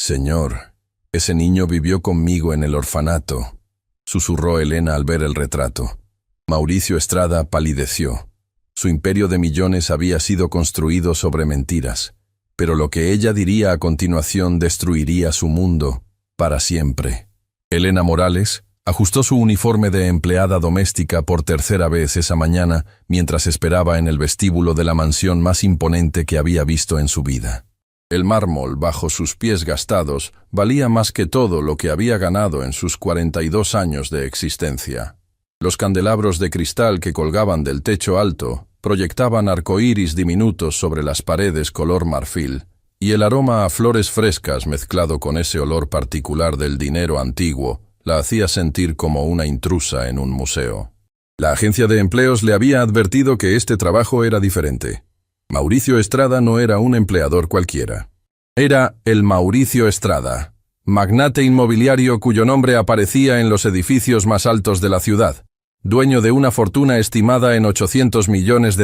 Señor, ese niño vivió conmigo en el orfanato, susurró Elena al ver el retrato. Mauricio Estrada palideció. Su imperio de millones había sido construido sobre mentiras, pero lo que ella diría a continuación destruiría su mundo para siempre. Elena Morales ajustó su uniforme de empleada doméstica por tercera vez esa mañana mientras esperaba en el vestíbulo de la mansión más imponente que había visto en su vida. El mármol bajo sus pies gastados valía más que todo lo que había ganado en sus 42 años de existencia. Los candelabros de cristal que colgaban del techo alto proyectaban arcoíris diminutos sobre las paredes color marfil, y el aroma a flores frescas mezclado con ese olor particular del dinero antiguo la hacía sentir como una intrusa en un museo. La agencia de empleos le había advertido que este trabajo era diferente. Mauricio Estrada no era un empleador cualquiera. Era el Mauricio Estrada, magnate inmobiliario cuyo nombre aparecía en los edificios más altos de la ciudad, dueño de una fortuna estimada en $800 millones,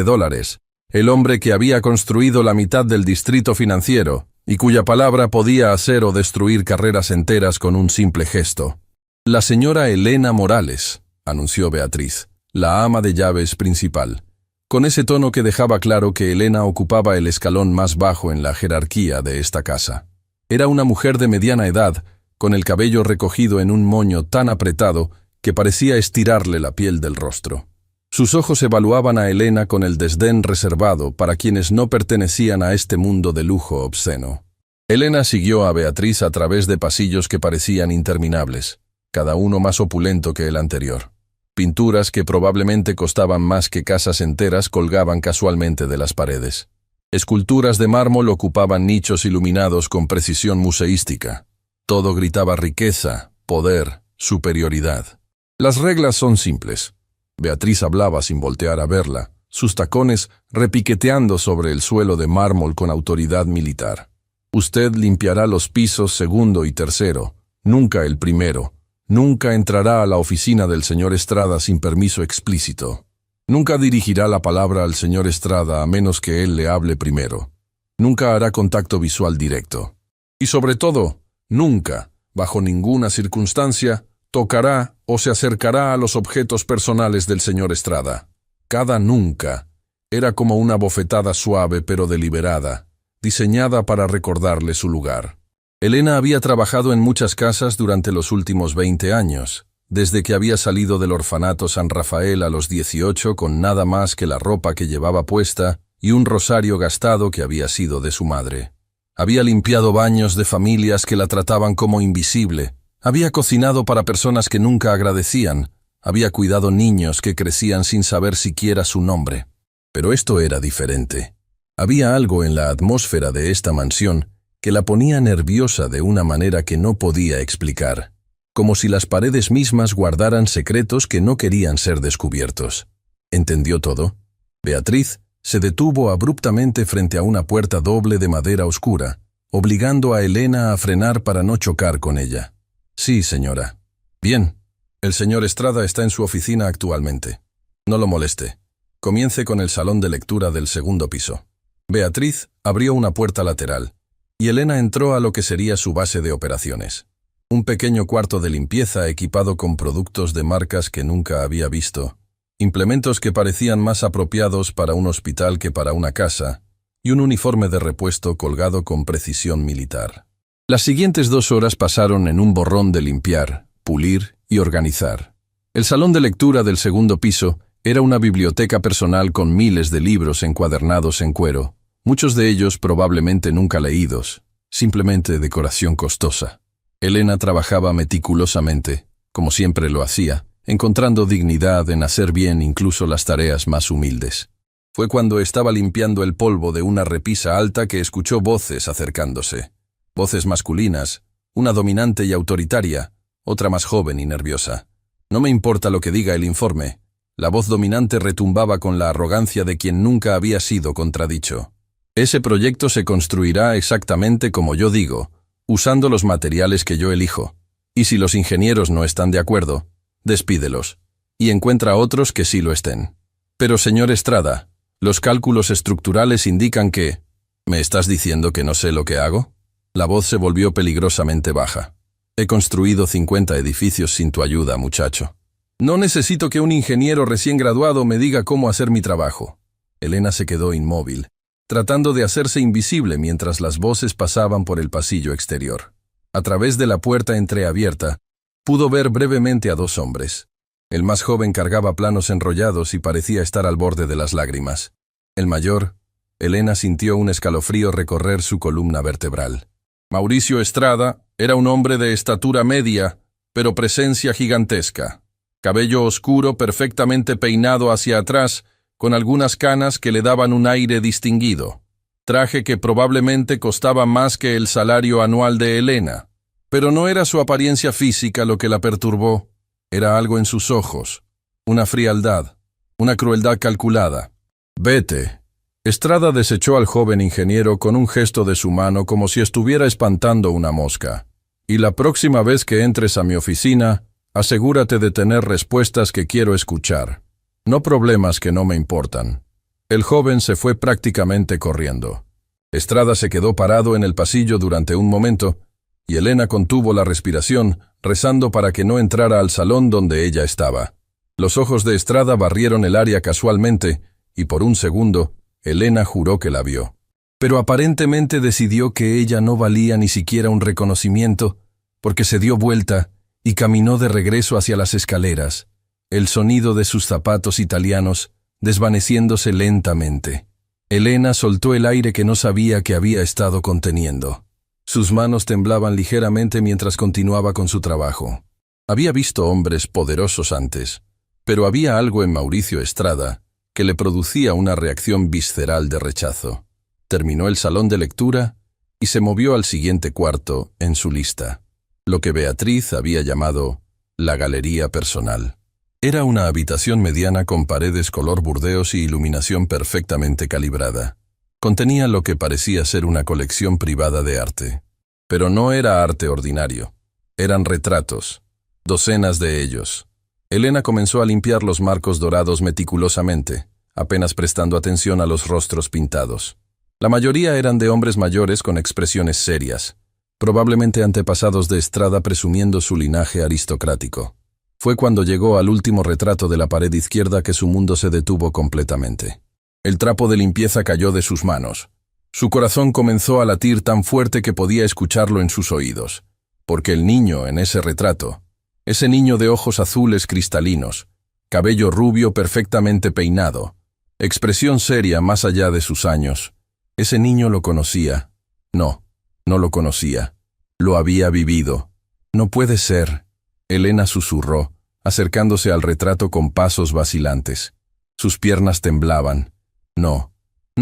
el hombre que había construido la mitad del distrito financiero y cuya palabra podía hacer o destruir carreras enteras con un simple gesto. La señora Elena Morales, anunció Beatriz, la ama de llaves principal, con ese tono que dejaba claro que Elena ocupaba el escalón más bajo en la jerarquía de esta casa. Era una mujer de mediana edad, con el cabello recogido en un moño tan apretado que parecía estirarle la piel del rostro. Sus ojos evaluaban a Elena con el desdén reservado para quienes no pertenecían a este mundo de lujo obsceno. Elena siguió a Beatriz a través de pasillos que parecían interminables, cada uno más opulento que el anterior. Pinturas que probablemente costaban más que casas enteras colgaban casualmente de las paredes. Esculturas de mármol ocupaban nichos iluminados con precisión museística. Todo gritaba riqueza, poder, superioridad. Las reglas son simples. Beatriz hablaba sin voltear a verla, sus tacones repiqueteando sobre el suelo de mármol con autoridad militar. Usted limpiará los pisos segundo y tercero, nunca el primero. Nunca entrará a la oficina del señor Estrada sin permiso explícito. Nunca dirigirá la palabra al señor Estrada a menos que él le hable primero. Nunca hará contacto visual directo. Y sobre todo, nunca, bajo ninguna circunstancia, tocará o se acercará a los objetos personales del señor Estrada. Cada nunca era como una bofetada suave pero deliberada, diseñada para recordarle su lugar. Elena había trabajado en muchas casas durante los últimos 20 años, desde que había salido del orfanato San Rafael a los 18 con nada más que la ropa que llevaba puesta y un rosario gastado que había sido de su madre. Había limpiado baños de familias que la trataban como invisible, había cocinado para personas que nunca agradecían, había cuidado niños que crecían sin saber siquiera su nombre. Pero esto era diferente. Había algo en la atmósfera de esta mansión que la ponía nerviosa de una manera que no podía explicar, como si las paredes mismas guardaran secretos que no querían ser descubiertos. ¿Entendió todo? Beatriz se detuvo abruptamente frente a una puerta doble de madera oscura, obligando a Elena a frenar para no chocar con ella. Sí, señora. Bien. El señor Estrada está en su oficina actualmente. No lo moleste. Comience con el salón de lectura del segundo piso. Beatriz abrió una puerta lateral, y Elena entró a lo que sería su base de operaciones. Un pequeño cuarto de limpieza equipado con productos de marcas que nunca había visto, implementos que parecían más apropiados para un hospital que para una casa, y un uniforme de repuesto colgado con precisión militar. Las siguientes 2 horas pasaron en un borrón de limpiar, pulir y organizar. El salón de lectura del segundo piso era una biblioteca personal con miles de libros encuadernados en cuero, muchos de ellos probablemente nunca leídos, simplemente decoración costosa. Elena trabajaba meticulosamente, como siempre lo hacía, encontrando dignidad en hacer bien incluso las tareas más humildes. Fue cuando estaba limpiando el polvo de una repisa alta que escuchó voces acercándose. Voces masculinas, una dominante y autoritaria, otra más joven y nerviosa. No me importa lo que diga el informe. La voz dominante retumbaba con la arrogancia de quien nunca había sido contradicho. Ese proyecto se construirá exactamente como yo digo, usando los materiales que yo elijo. Y si los ingenieros no están de acuerdo, despídelos. Y encuentra otros que sí lo estén. Pero señor Estrada, los cálculos estructurales indican que... ¿Me estás diciendo que no sé lo que hago? La voz se volvió peligrosamente baja. He construido 50 edificios sin tu ayuda, muchacho. No necesito que un ingeniero recién graduado me diga cómo hacer mi trabajo. Elena se quedó inmóvil, tratando de hacerse invisible mientras las voces pasaban por el pasillo exterior. A través de la puerta entreabierta, pudo ver brevemente a dos hombres. El más joven cargaba planos enrollados y parecía estar al borde de las lágrimas. El mayor, Elena sintió un escalofrío recorrer su columna vertebral. Mauricio Estrada era un hombre de estatura media, pero presencia gigantesca. Cabello oscuro perfectamente peinado hacia atrás, con algunas canas que le daban un aire distinguido. Traje que probablemente costaba más que el salario anual de Elena. Pero no era su apariencia física lo que la perturbó. Era algo en sus ojos, una frialdad, una crueldad calculada. «Vete». Estrada desechó al joven ingeniero con un gesto de su mano como si estuviera espantando una mosca. «Y la próxima vez que entres a mi oficina, asegúrate de tener respuestas que quiero escuchar, no problemas que no me importan». El joven se fue prácticamente corriendo. Estrada se quedó parado en el pasillo durante un momento, y Elena contuvo la respiración, rezando para que no entrara al salón donde ella estaba. Los ojos de Estrada barrieron el área casualmente, y por un segundo, Elena juró que la vio. Pero aparentemente decidió que ella no valía ni siquiera un reconocimiento, porque se dio vuelta y caminó de regreso hacia las escaleras, el sonido de sus zapatos italianos desvaneciéndose lentamente. Elena soltó el aire que no sabía que había estado conteniendo. Sus manos temblaban ligeramente mientras continuaba con su trabajo. Había visto hombres poderosos antes, pero había algo en Mauricio Estrada que le producía una reacción visceral de rechazo. Terminó el salón de lectura y se movió al siguiente cuarto en su lista, lo que Beatriz había llamado la galería personal. Era una habitación mediana con paredes color burdeos y iluminación perfectamente calibrada. Contenía lo que parecía ser una colección privada de arte. Pero no era arte ordinario. Eran retratos, docenas de ellos. Elena comenzó a limpiar los marcos dorados meticulosamente, apenas prestando atención a los rostros pintados. La mayoría eran de hombres mayores con expresiones serias, probablemente antepasados de Estrada presumiendo su linaje aristocrático. Fue cuando llegó al último retrato de la pared izquierda que su mundo se detuvo completamente. El trapo de limpieza cayó de sus manos. Su corazón comenzó a latir tan fuerte que podía escucharlo en sus oídos, porque el niño en ese retrato, ese niño de ojos azules cristalinos, cabello rubio perfectamente peinado, expresión seria más allá de sus años, ese niño lo conocía. No lo conocía. Lo había vivido. No puede ser. Elena susurró, acercándose al retrato con pasos vacilantes. Sus piernas temblaban. No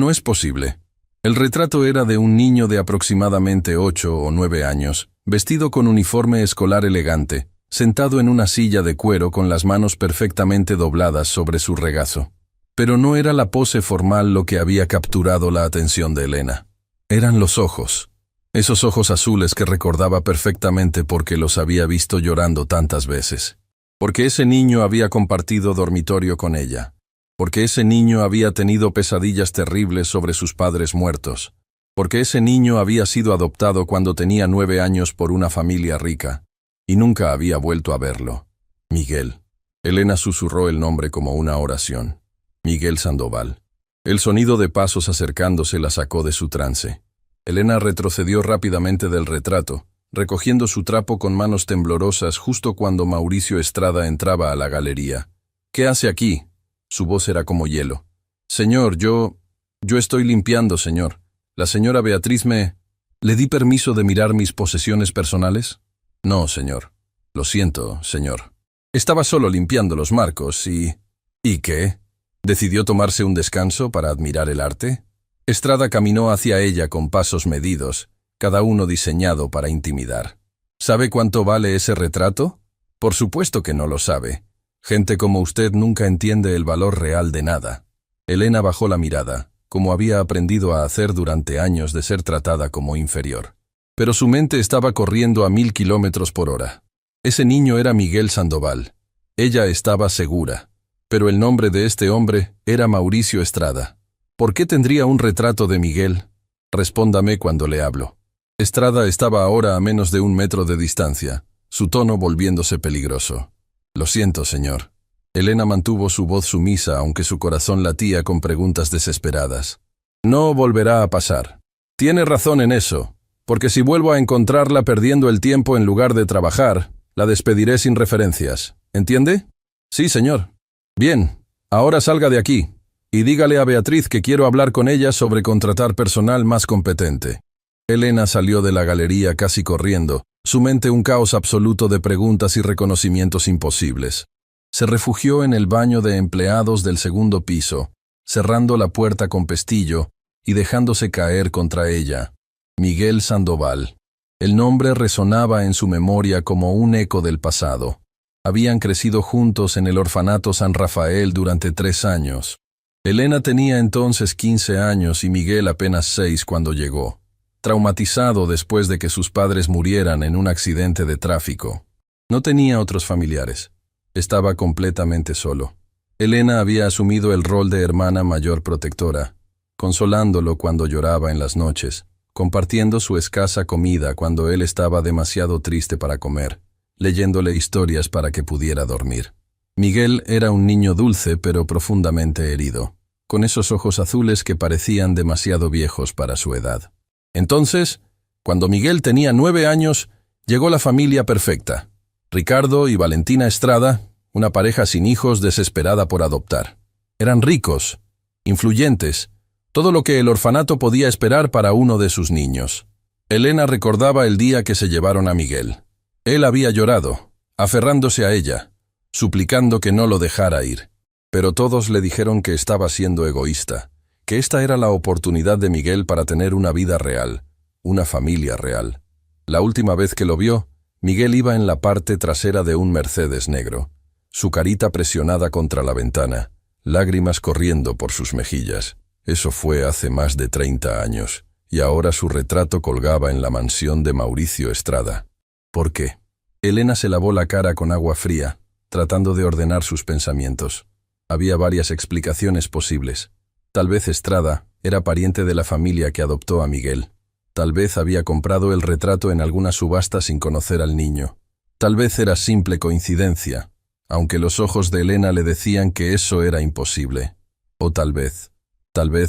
es posible. El retrato era de un niño de aproximadamente 8 o 9 años, vestido con uniforme escolar elegante, sentado en una silla de cuero con las manos perfectamente dobladas sobre su regazo. Pero no era la pose formal lo que había capturado la atención de Elena. Eran los ojos. Esos ojos azules que recordaba perfectamente porque los había visto llorando tantas veces. Porque ese niño había compartido dormitorio con ella. Porque ese niño había tenido pesadillas terribles sobre sus padres muertos. Porque ese niño había sido adoptado cuando tenía 9 años por una familia rica. Y nunca había vuelto a verlo. Miguel. Elena susurró el nombre como una oración. Miguel Sandoval. El sonido de pasos acercándose la sacó de su trance. Elena retrocedió rápidamente del retrato, recogiendo su trapo con manos temblorosas justo cuando Mauricio Estrada entraba a la galería. «¿Qué hace aquí?» Su voz era como hielo. «Señor, yo estoy limpiando, señor. La señora Beatriz me... ¿Le di permiso de mirar mis posesiones personales?» «No, señor. Lo siento, señor. Estaba solo limpiando los marcos y... ¿Y qué? ¿Decidió tomarse un descanso para admirar el arte?» Estrada caminó hacia ella con pasos medidos, cada uno diseñado para intimidar. «¿Sabe cuánto vale ese retrato? Por supuesto que no lo sabe. Gente como usted nunca entiende el valor real de nada». Elena bajó la mirada, como había aprendido a hacer durante años de ser tratada como inferior. Pero su mente estaba corriendo a 1000 kilómetros por hora. Ese niño era Miguel Sandoval. Ella estaba segura. Pero el nombre de este hombre era Mauricio Estrada. ¿Por qué tendría un retrato de Miguel? Respóndame cuando le hablo. Estrada estaba ahora a menos de 1 metro de distancia, su tono volviéndose peligroso. Lo siento, señor. Elena mantuvo su voz sumisa, aunque su corazón latía con preguntas desesperadas. No volverá a pasar. Tiene razón en eso, porque si vuelvo a encontrarla perdiendo el tiempo en lugar de trabajar, la despediré sin referencias. ¿Entiende? Sí, señor. Bien, ahora salga de aquí, y dígale a Beatriz que quiero hablar con ella sobre contratar personal más competente. Elena salió de la galería casi corriendo, su mente un caos absoluto de preguntas y reconocimientos imposibles. Se refugió en el baño de empleados del segundo piso, cerrando la puerta con pestillo y dejándose caer contra ella. Miguel Sandoval. El nombre resonaba en su memoria como un eco del pasado. Habían crecido juntos en el orfanato San Rafael durante 3 años. Elena tenía entonces 15 años y Miguel apenas 6 cuando llegó, traumatizado después de que sus padres murieran en un accidente de tráfico. No tenía otros familiares. Estaba completamente solo. Elena había asumido el rol de hermana mayor protectora, consolándolo cuando lloraba en las noches, compartiendo su escasa comida cuando él estaba demasiado triste para comer, leyéndole historias para que pudiera dormir. Miguel era un niño dulce pero profundamente herido, con esos ojos azules que parecían demasiado viejos para su edad. Entonces, cuando Miguel tenía 9 años, llegó la familia perfecta. Ricardo y Valentina Estrada, una pareja sin hijos desesperada por adoptar. Eran ricos, influyentes, todo lo que el orfanato podía esperar para uno de sus niños. Elena recordaba el día que se llevaron a Miguel. Él había llorado, aferrándose a ella, suplicando que no lo dejara ir. Pero todos le dijeron que estaba siendo egoísta, que esta era la oportunidad de Miguel para tener una vida real, una familia real. La última vez que lo vio, Miguel iba en la parte trasera de un Mercedes negro, su carita presionada contra la ventana, lágrimas corriendo por sus mejillas. Eso fue hace más de 30 años, y ahora su retrato colgaba en la mansión de Mauricio Estrada. ¿Por qué? Elena se lavó la cara con agua fría, tratando de ordenar sus pensamientos. Había varias explicaciones posibles. Tal vez Estrada era pariente de la familia que adoptó a Miguel. Tal vez había comprado el retrato en alguna subasta sin conocer al niño. Tal vez era simple coincidencia, aunque los ojos de Elena le decían que eso era imposible. O tal vez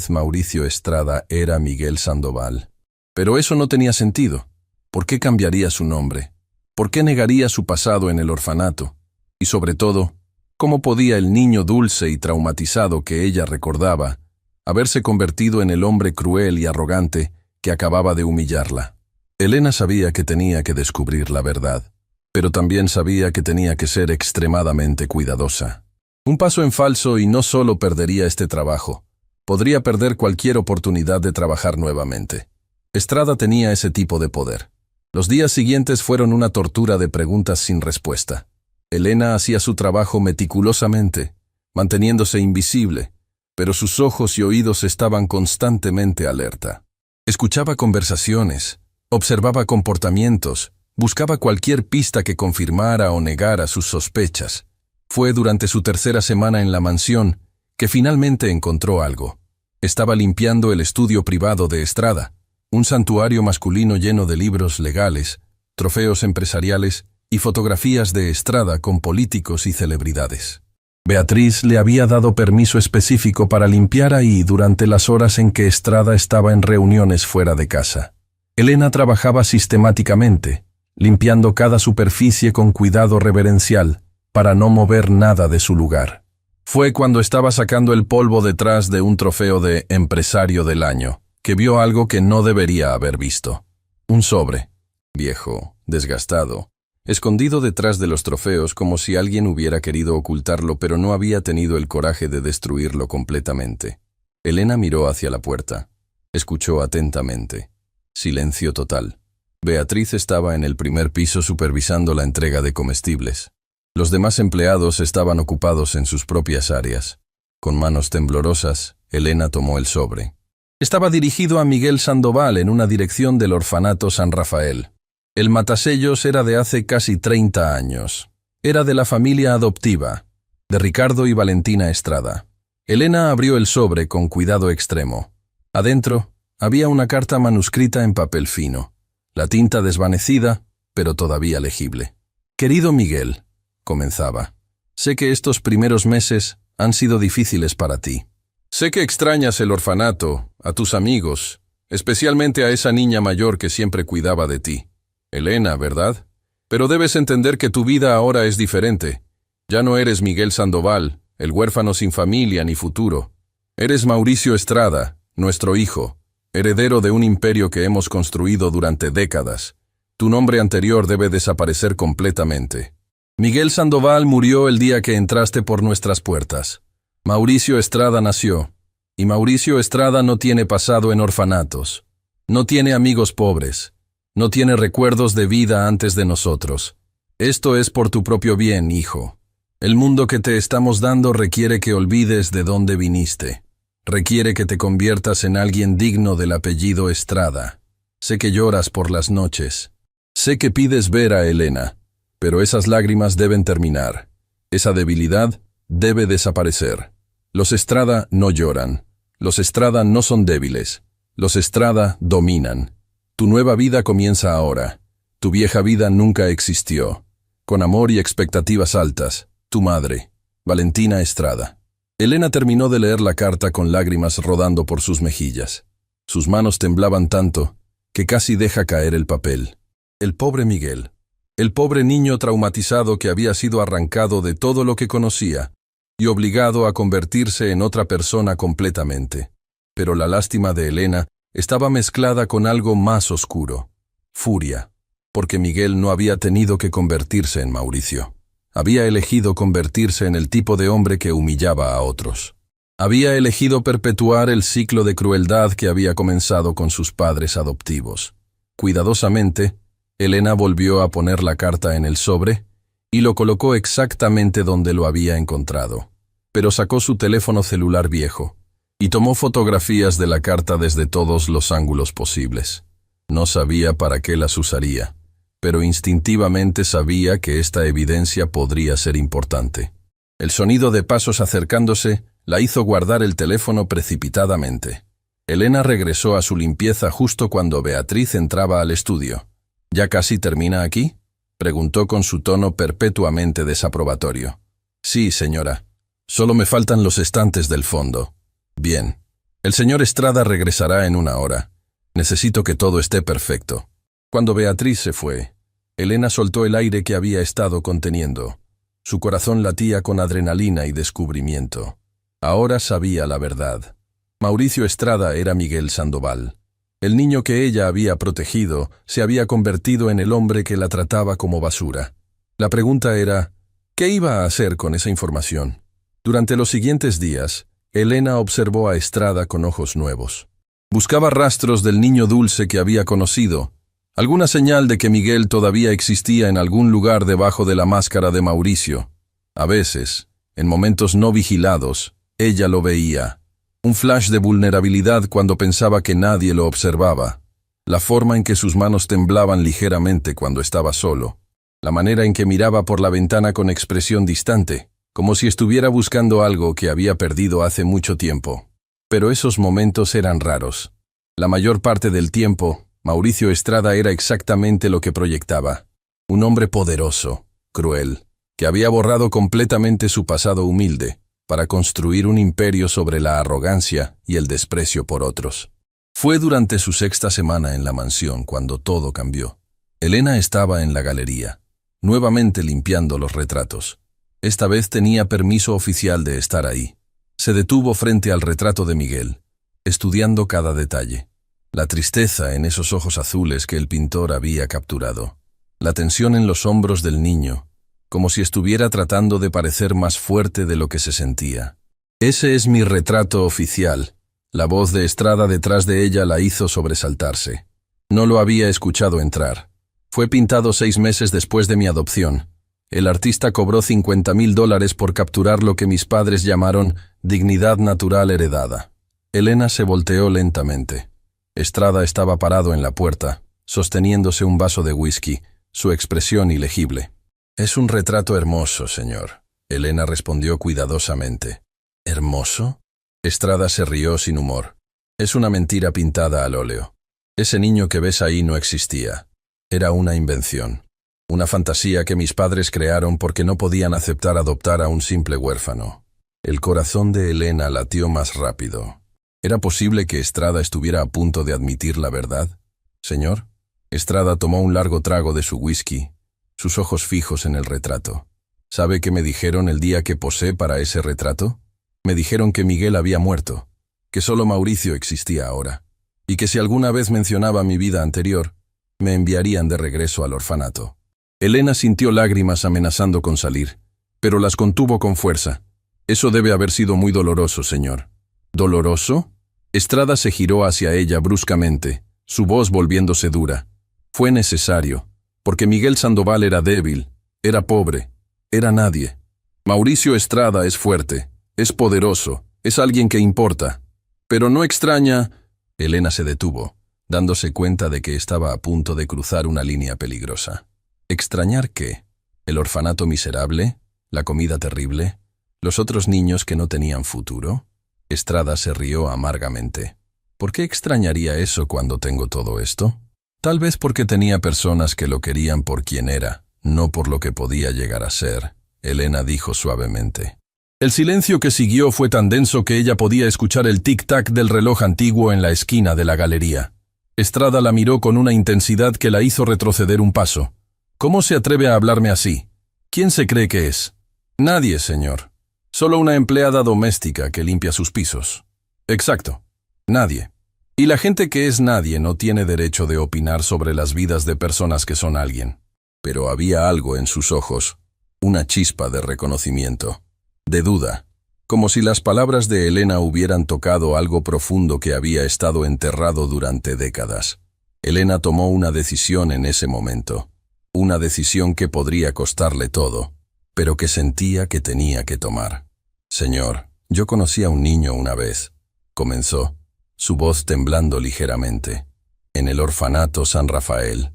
Mauricio Estrada era Miguel Sandoval. Pero eso no tenía sentido. ¿Por qué cambiaría su nombre? ¿Por qué negaría su pasado en el orfanato? Y sobre todo, ¿cómo podía el niño dulce y traumatizado que ella recordaba haberse convertido en el hombre cruel y arrogante que acababa de humillarla? Elena sabía que tenía que descubrir la verdad, pero también sabía que tenía que ser extremadamente cuidadosa. Un paso en falso y no solo perdería este trabajo, podría perder cualquier oportunidad de trabajar nuevamente. Estrada tenía ese tipo de poder. Los días siguientes fueron una tortura de preguntas sin respuesta. Elena hacía su trabajo meticulosamente, manteniéndose invisible, pero sus ojos y oídos estaban constantemente alerta. Escuchaba conversaciones, observaba comportamientos, buscaba cualquier pista que confirmara o negara sus sospechas. Fue durante su 3ª semana en la mansión que finalmente encontró algo. Estaba limpiando el estudio privado de Estrada, un santuario masculino lleno de libros legales, trofeos empresariales y fotografías de Estrada con políticos y celebridades. Beatriz le había dado permiso específico para limpiar ahí durante las horas en que Estrada estaba en reuniones fuera de casa. Elena trabajaba sistemáticamente, limpiando cada superficie con cuidado reverencial, para no mover nada de su lugar. Fue cuando estaba sacando el polvo detrás de un trofeo de Empresario del Año, que vio algo que no debería haber visto. Un sobre, viejo, desgastado, escondido detrás de los trofeos como si alguien hubiera querido ocultarlo pero no había tenido el coraje de destruirlo completamente. Elena miró hacia la puerta. Escuchó atentamente. Silencio total. Beatriz estaba en el primer piso supervisando la entrega de comestibles. Los demás empleados estaban ocupados en sus propias áreas. Con manos temblorosas, Elena tomó el sobre. Estaba dirigido a Miguel Sandoval en una dirección del orfanato San Rafael. El matasellos era de hace casi 30 años. Era de la familia adoptiva, de Ricardo y Valentina Estrada. Elena abrió el sobre con cuidado extremo. Adentro había una carta manuscrita en papel fino. la tinta desvanecida, pero todavía legible. «Querido Miguel», comenzaba, «sé que estos primeros meses han sido difíciles para ti. Sé que extrañas el orfanato, a tus amigos, especialmente a esa niña mayor que siempre cuidaba de ti. Elena, ¿verdad? Pero debes entender que tu vida ahora es diferente. Ya no eres Miguel Sandoval, el huérfano sin familia ni futuro. Eres Mauricio Estrada, nuestro hijo, heredero de un imperio que hemos construido durante décadas. Tu nombre anterior debe desaparecer completamente. Miguel Sandoval murió el día que entraste por nuestras puertas. Mauricio Estrada nació, y Mauricio Estrada no tiene pasado en orfanatos. No tiene amigos pobres. No tiene recuerdos de vida antes de nosotros. Esto es por tu propio bien, hijo. El mundo que te estamos dando requiere que olvides de dónde viniste. Requiere que te conviertas en alguien digno del apellido Estrada. Sé que lloras por las noches. Sé que pides ver a Elena, pero esas lágrimas deben terminar. Esa debilidad debe desaparecer. Los Estrada no lloran. Los Estrada no son débiles. Los Estrada dominan. Tu nueva vida comienza ahora. Tu vieja vida nunca existió. Con amor y expectativas altas, tu madre, Valentina Estrada. Elena terminó de leer la carta con lágrimas rodando por sus mejillas. Sus manos temblaban tanto que casi deja caer el papel. El pobre Miguel. El pobre niño traumatizado que había sido arrancado de todo lo que conocía y obligado a convertirse en otra persona completamente. Pero la lástima de Elena estaba mezclada con algo más oscuro. Furia. Porque Miguel no había tenido que convertirse en Mauricio. Había elegido convertirse en el tipo de hombre que humillaba a otros. Había elegido perpetuar el ciclo de crueldad que había comenzado con sus padres adoptivos. Cuidadosamente, Elena volvió a poner la carta en el sobre y lo colocó exactamente donde lo había encontrado. Pero sacó su teléfono celular viejo y tomó fotografías de la carta desde todos los ángulos posibles. No sabía para qué las usaría, pero instintivamente sabía que esta evidencia podría ser importante. El sonido de pasos acercándose la hizo guardar el teléfono precipitadamente. Elena regresó a su limpieza justo cuando Beatriz entraba al estudio. «¿Ya casi termina aquí?», preguntó con su tono perpetuamente desaprobatorio. «Sí, señora. Solo me faltan los estantes del fondo». «Bien. El señor Estrada regresará en 1 hora. Necesito que todo esté perfecto». Cuando Beatriz se fue, Elena soltó el aire que había estado conteniendo. Su corazón latía con adrenalina y descubrimiento. Ahora sabía la verdad. Mauricio Estrada era Miguel Sandoval. El niño que ella había protegido se había convertido en el hombre que la trataba como basura. La pregunta era, ¿qué iba a hacer con esa información? Durante los siguientes días, Elena observó a Estrada con ojos nuevos. Buscaba rastros del niño dulce que había conocido, alguna señal de que Miguel todavía existía en algún lugar debajo de la máscara de Mauricio. A veces, en momentos no vigilados, ella lo veía. Un flash de vulnerabilidad cuando pensaba que nadie lo observaba. La forma en que sus manos temblaban ligeramente cuando estaba solo. La manera en que miraba por la ventana con expresión distante, como si estuviera buscando algo que había perdido hace mucho tiempo. Pero esos momentos eran raros. La mayor parte del tiempo, Mauricio Estrada era exactamente lo que proyectaba. Un hombre poderoso, cruel, que había borrado completamente su pasado humilde para construir un imperio sobre la arrogancia y el desprecio por otros. Fue durante su 6ª semana en la mansión cuando todo cambió. Elena estaba en la galería, nuevamente limpiando los retratos. Esta vez tenía permiso oficial de estar ahí. Se detuvo frente al retrato de Miguel, estudiando cada detalle. La tristeza en esos ojos azules que el pintor había capturado. La tensión en los hombros del niño, como si estuviera tratando de parecer más fuerte de lo que se sentía. «Ese es mi retrato oficial». La voz de Estrada detrás de ella la hizo sobresaltarse. No lo había escuchado entrar. «Fue pintado 6 meses después de mi adopción. El artista cobró $50,000 por capturar lo que mis padres llamaron dignidad natural heredada». Elena se volteó lentamente. Estrada estaba parado en la puerta, sosteniéndose un vaso de whisky, su expresión ilegible. «Es un retrato hermoso, señor», Elena respondió cuidadosamente. «¿Hermoso?». Estrada se rió sin humor. «Es una mentira pintada al óleo». Ese niño que ves ahí no existía. Era una invención. Una fantasía que mis padres crearon porque no podían aceptar adoptar a un simple huérfano. El corazón de Elena latió más rápido. ¿Era posible que Estrada estuviera a punto de admitir la verdad? Señor, Estrada tomó un largo trago de su whisky, sus ojos fijos en el retrato. ¿Sabe qué me dijeron el día que posé para ese retrato? Me dijeron que Miguel había muerto, que solo Mauricio existía ahora, y que si alguna vez mencionaba mi vida anterior, me enviarían de regreso al orfanato. Elena sintió lágrimas amenazando con salir, pero las contuvo con fuerza. Eso debe haber sido muy doloroso, señor. ¿Doloroso? Estrada se giró hacia ella bruscamente, su voz volviéndose dura. Fue necesario, porque Miguel Sandoval era débil, era pobre, era nadie. Mauricio Estrada es fuerte, es poderoso, es alguien que importa. Pero no extraña... Elena se detuvo, dándose cuenta de que estaba a punto de cruzar una línea peligrosa. ¿Extrañar qué? ¿El orfanato miserable? ¿La comida terrible? ¿Los otros niños que no tenían futuro? Estrada se rió amargamente. ¿Por qué extrañaría eso cuando tengo todo esto? Tal vez porque tenía personas que lo querían por quien era, no por lo que podía llegar a ser, Elena dijo suavemente. El silencio que siguió fue tan denso que ella podía escuchar el tic-tac del reloj antiguo en la esquina de la galería. Estrada la miró con una intensidad que la hizo retroceder un paso. ¿Cómo se atreve a hablarme así? ¿Quién se cree que es? Nadie, señor. Solo una empleada doméstica que limpia sus pisos. Exacto. Nadie. Y la gente que es nadie no tiene derecho de opinar sobre las vidas de personas que son alguien. Pero había algo en sus ojos, una chispa de reconocimiento, de duda, como si las palabras de Elena hubieran tocado algo profundo que había estado enterrado durante décadas. Elena tomó una decisión en ese momento, una decisión que podría costarle todo, pero que sentía que tenía que tomar. Señor, yo conocí a un niño una vez, comenzó, su voz temblando ligeramente, en el orfanato San Rafael.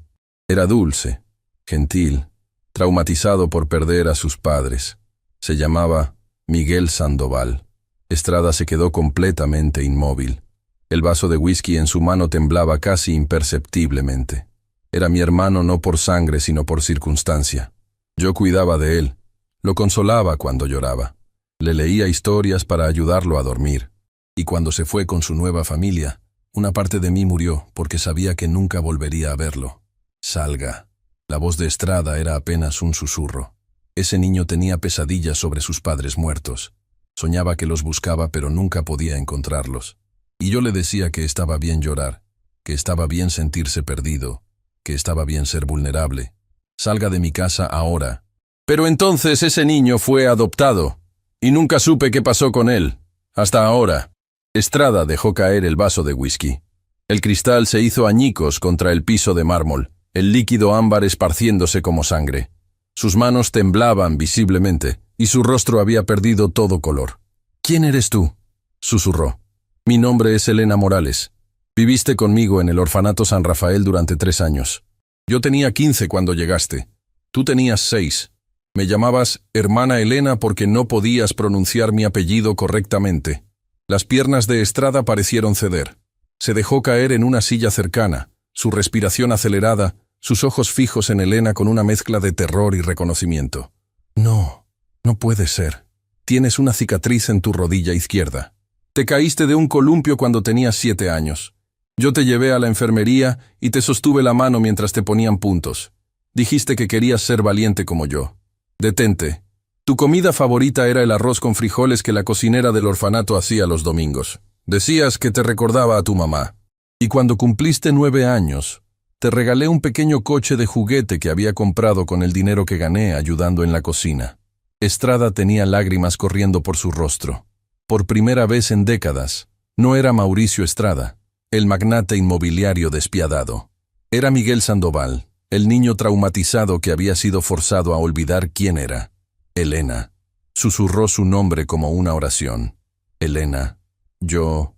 Era dulce, gentil, traumatizado por perder a sus padres. Se llamaba Miguel Sandoval. Estrada se quedó completamente inmóvil. El vaso de whisky en su mano temblaba casi imperceptiblemente. Era mi hermano no por sangre sino por circunstancia. Yo cuidaba de él, lo consolaba cuando lloraba. Le leía historias para ayudarlo a dormir. Y cuando se fue con su nueva familia, una parte de mí murió porque sabía que nunca volvería a verlo. Salga. La voz de Estrada era apenas un susurro. Ese niño tenía pesadillas sobre sus padres muertos. Soñaba que los buscaba pero nunca podía encontrarlos. Y yo le decía que estaba bien llorar, que estaba bien sentirse perdido, que estaba bien ser vulnerable. Salga de mi casa ahora. Pero entonces ese niño fue adoptado, y nunca supe qué pasó con él, hasta ahora. Estrada dejó caer el vaso de whisky. El cristal se hizo añicos contra el piso de mármol, el líquido ámbar esparciéndose como sangre. Sus manos temblaban visiblemente, y su rostro había perdido todo color. «¿Quién eres tú?», susurró. «Mi nombre es Elena Morales. Viviste conmigo en el orfanato San Rafael durante 3 años. Yo tenía 15 cuando llegaste. Tú tenías 6. Me llamabas hermana Elena porque no podías pronunciar mi apellido correctamente». Las piernas de Estrada parecieron ceder. Se dejó caer en una silla cercana, su respiración acelerada, sus ojos fijos en Elena con una mezcla de terror y reconocimiento. «No, no puede ser. Tienes una cicatriz en tu rodilla izquierda. Te caíste de un columpio cuando tenías 7 años. Yo te llevé a la enfermería y te sostuve la mano mientras te ponían puntos. Dijiste que querías ser valiente como yo. Detente. Tu comida favorita era el arroz con frijoles que la cocinera del orfanato hacía los domingos. Decías que te recordaba a tu mamá. Y cuando cumpliste 9 años, te regalé un pequeño coche de juguete que había comprado con el dinero que gané ayudando en la cocina». Estrada tenía lágrimas corriendo por su rostro. Por primera vez en décadas, no era Mauricio Estrada, el magnate inmobiliario despiadado. Era Miguel Sandoval, el niño traumatizado que había sido forzado a olvidar quién era. «Elena», susurró su nombre como una oración. «Elena, yo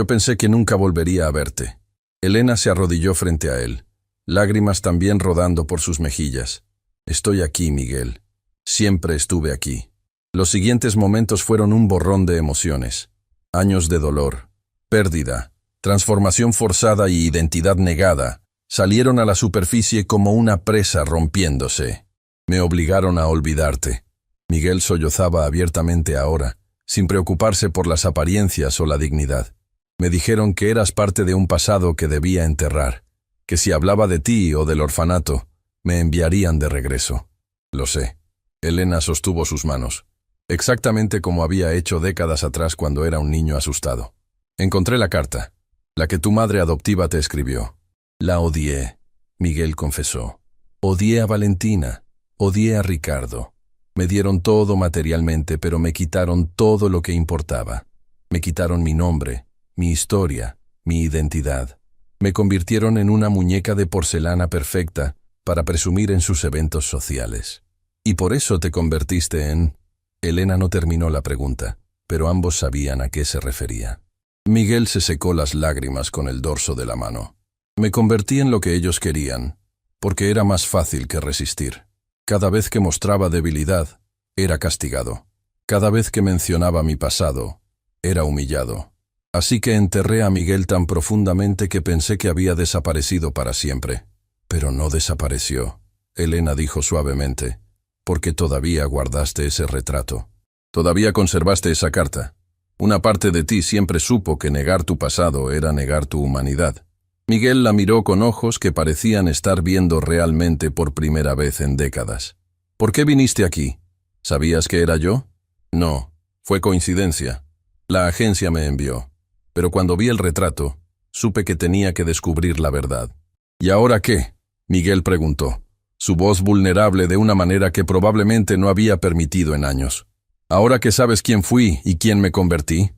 pensé que nunca volvería a verte». Elena se arrodilló frente a él, lágrimas también rodando por sus mejillas. «Estoy aquí, Miguel. Siempre estuve aquí». Los siguientes momentos fueron un borrón de emociones. Años de dolor, pérdida, transformación forzada y identidad negada, salieron a la superficie como una presa rompiéndose. Me obligaron a olvidarte. Miguel sollozaba abiertamente ahora, sin preocuparse por las apariencias o la dignidad. Me dijeron que eras parte de un pasado que debía enterrar, que si hablaba de ti o del orfanato, me enviarían de regreso. Lo sé. Elena sostuvo sus manos, exactamente como había hecho décadas atrás cuando era un niño asustado. Encontré la carta, la que tu madre adoptiva te escribió. La odié, Miguel confesó. Odié a Valentina, odié a Ricardo. Me dieron todo materialmente, pero me quitaron todo lo que importaba. Me quitaron mi nombre, mi historia, mi identidad. Me convirtieron en una muñeca de porcelana perfecta para presumir en sus eventos sociales. Y por eso te convertiste en... Elena no terminó la pregunta, pero ambos sabían a qué se refería. Miguel se secó las lágrimas con el dorso de la mano. Me convertí en lo que ellos querían, porque era más fácil que resistir. Cada vez que mostraba debilidad, era castigado. Cada vez que mencionaba mi pasado, era humillado. Así que enterré a Miguel tan profundamente que pensé que había desaparecido para siempre. Pero no desapareció, Elena dijo suavemente, porque todavía guardaste ese retrato. Todavía conservaste esa carta. Una parte de ti siempre supo que negar tu pasado era negar tu humanidad. Miguel la miró con ojos que parecían estar viendo realmente por primera vez en décadas. ¿Por qué viniste aquí? ¿Sabías que era yo? No, fue coincidencia. La agencia me envió. Pero cuando vi el retrato, supe que tenía que descubrir la verdad. ¿Y ahora qué? Miguel preguntó, su voz vulnerable de una manera que probablemente no había permitido en años. ¿Ahora que sabes quién fui y quién me convertí?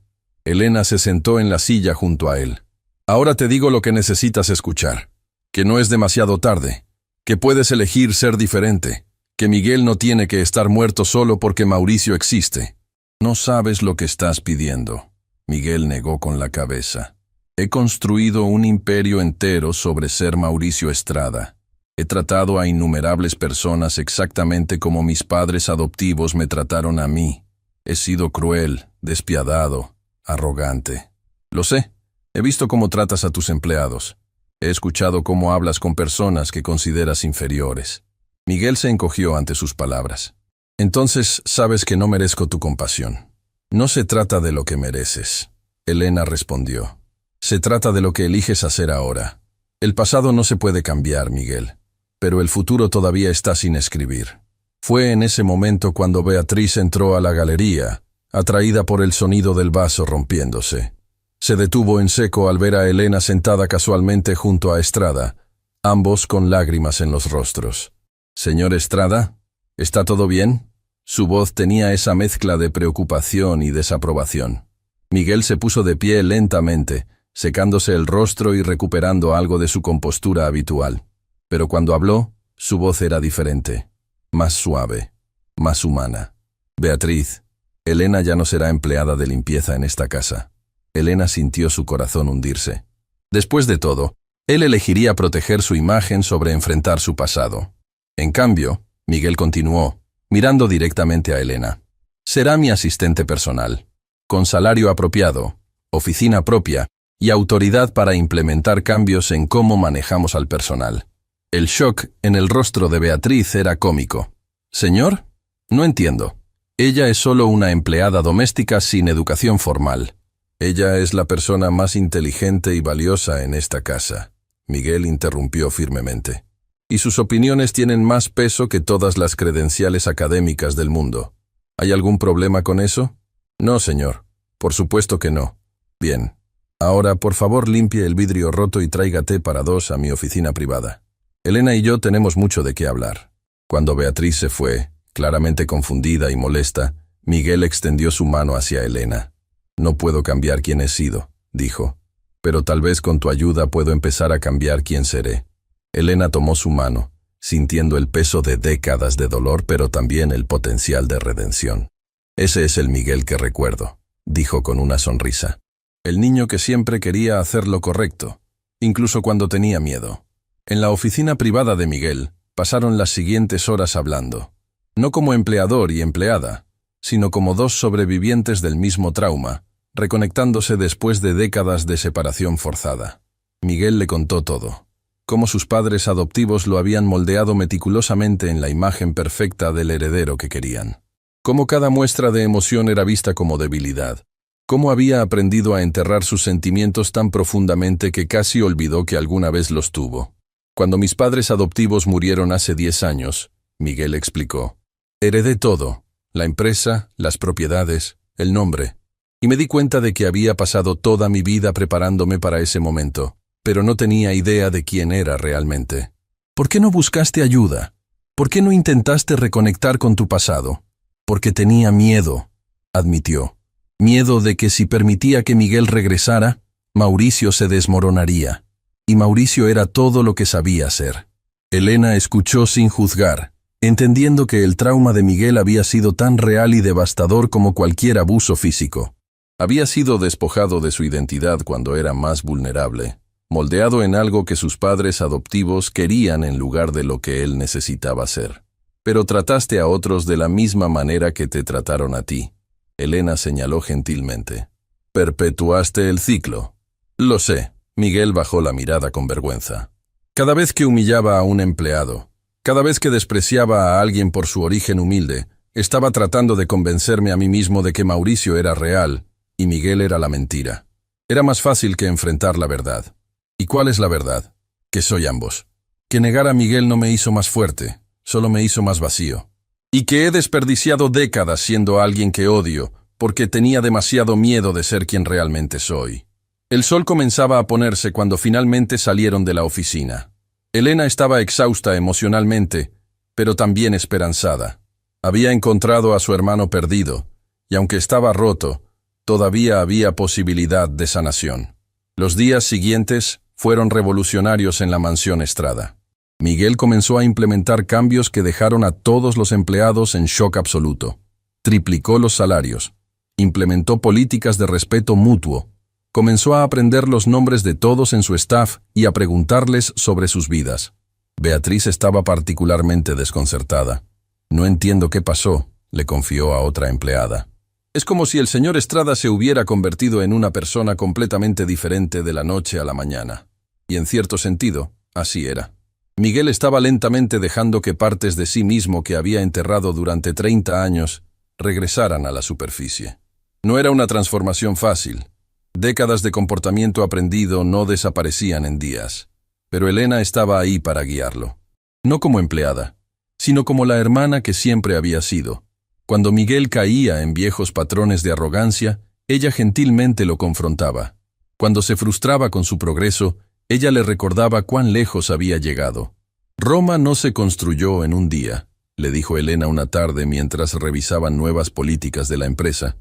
Elena se sentó en la silla junto a él. Ahora te digo lo que necesitas escuchar, que no es demasiado tarde, que puedes elegir ser diferente, que Miguel no tiene que estar muerto solo porque Mauricio existe. No sabes lo que estás pidiendo. Miguel negó con la cabeza. He construido un imperio entero sobre ser Mauricio Estrada. He tratado a innumerables personas exactamente como mis padres adoptivos me trataron a mí. He sido cruel, despiadado, arrogante. Lo sé. He visto cómo tratas a tus empleados. He escuchado cómo hablas con personas que consideras inferiores. Miguel se encogió ante sus palabras. Entonces sabes que no merezco tu compasión. No se trata de lo que mereces, Elena respondió. Se trata de lo que eliges hacer ahora. El pasado no se puede cambiar, Miguel, pero el futuro todavía está sin escribir. Fue en ese momento cuando Beatriz entró a la galería, atraída por el sonido del vaso rompiéndose. Se detuvo en seco al ver a Elena sentada casualmente junto a Estrada, ambos con lágrimas en los rostros. «Señor Estrada, ¿está todo bien?» Su voz tenía esa mezcla de preocupación y desaprobación. Miguel se puso de pie lentamente, secándose el rostro y recuperando algo de su compostura habitual. Pero cuando habló, su voz era diferente, más suave, más humana. «Beatriz, Elena ya no será empleada de limpieza en esta casa». Elena sintió su corazón hundirse. Después de todo, él elegiría proteger su imagen sobre enfrentar su pasado. En cambio, Miguel continuó, mirando directamente a Elena. Será mi asistente personal, con salario apropiado, oficina propia y autoridad para implementar cambios en cómo manejamos al personal. El shock en el rostro de Beatriz era cómico. «¿Señor? No entiendo. Ella es solo una empleada doméstica sin educación formal. Ella es la persona más inteligente y valiosa en esta casa», Miguel interrumpió firmemente. «Y sus opiniones tienen más peso que todas las credenciales académicas del mundo. ¿Hay algún problema con eso?» «No, señor. Por supuesto que no». «Bien. Ahora, por favor, limpie el vidrio roto y traiga té para dos a mi oficina privada. Elena y yo tenemos mucho de qué hablar». Cuando Beatriz se fue, claramente confundida y molesta, Miguel extendió su mano hacia Elena. «No puedo cambiar quién he sido», dijo, «pero tal vez con tu ayuda puedo empezar a cambiar quién seré». Elena tomó su mano, sintiendo el peso de décadas de dolor, pero también el potencial de redención. «Ese es el Miguel que recuerdo», dijo con una sonrisa. «El niño que siempre quería hacer lo correcto, incluso cuando tenía miedo». En la oficina privada de Miguel, pasaron las siguientes horas hablando, no como empleador y empleada, sino como dos sobrevivientes del mismo trauma, reconectándose después de décadas de separación forzada. Miguel le contó todo. Cómo sus padres adoptivos lo habían moldeado meticulosamente en la imagen perfecta del heredero que querían. Cómo cada muestra de emoción era vista como debilidad. Cómo había aprendido a enterrar sus sentimientos tan profundamente que casi olvidó que alguna vez los tuvo. Cuando mis padres adoptivos murieron hace 10 años, Miguel explicó, heredé todo, la empresa, las propiedades, el nombre, y me di cuenta de que había pasado toda mi vida preparándome para ese momento, pero no tenía idea de quién era realmente. ¿Por qué no buscaste ayuda? ¿Por qué no intentaste reconectar con tu pasado? Porque tenía miedo, admitió. Miedo de que si permitía que Miguel regresara, Mauricio se desmoronaría. Y Mauricio era todo lo que sabía hacer. Elena escuchó sin juzgar, entendiendo que el trauma de Miguel había sido tan real y devastador como cualquier abuso físico. Había sido despojado de su identidad cuando era más vulnerable, moldeado en algo que sus padres adoptivos querían en lugar de lo que él necesitaba ser. Pero trataste a otros de la misma manera que te trataron a ti. Elena señaló gentilmente. Perpetuaste el ciclo. Lo sé. Miguel bajó la mirada con vergüenza. Cada vez que humillaba a un empleado, cada vez que despreciaba a alguien por su origen humilde, estaba tratando de convencerme a mí mismo de que Mauricio era real y Miguel era la mentira. Era más fácil que enfrentar la verdad. ¿Y cuál es la verdad? Que soy ambos. Que negar a Miguel no me hizo más fuerte, solo me hizo más vacío. Y que he desperdiciado décadas siendo alguien que odio, porque tenía demasiado miedo de ser quien realmente soy. El sol comenzaba a ponerse cuando finalmente salieron de la oficina. Elena estaba exhausta emocionalmente, pero también esperanzada. Había encontrado a su hermano perdido, y aunque estaba roto, todavía había posibilidad de sanación. Los días siguientes fueron revolucionarios en la mansión Estrada. Miguel comenzó a implementar cambios que dejaron a todos los empleados en shock absoluto. Triplicó los salarios, implementó políticas de respeto mutuo, comenzó a aprender los nombres de todos en su staff y a preguntarles sobre sus vidas. Beatriz estaba particularmente desconcertada. No entiendo qué pasó, le confió a otra empleada. Es como si el señor Estrada se hubiera convertido en una persona completamente diferente de la noche a la mañana. Y en cierto sentido, así era. Miguel estaba lentamente dejando que partes de sí mismo que había enterrado durante 30 años regresaran a la superficie. No era una transformación fácil. Décadas de comportamiento aprendido no desaparecían en días, pero Elena estaba ahí para guiarlo. No como empleada, sino como la hermana que siempre había sido. Cuando Miguel caía en viejos patrones de arrogancia, ella gentilmente lo confrontaba. Cuando se frustraba con su progreso, ella le recordaba cuán lejos había llegado. Roma no se construyó en un día, le dijo Elena una tarde mientras revisaban nuevas políticas de la empresa.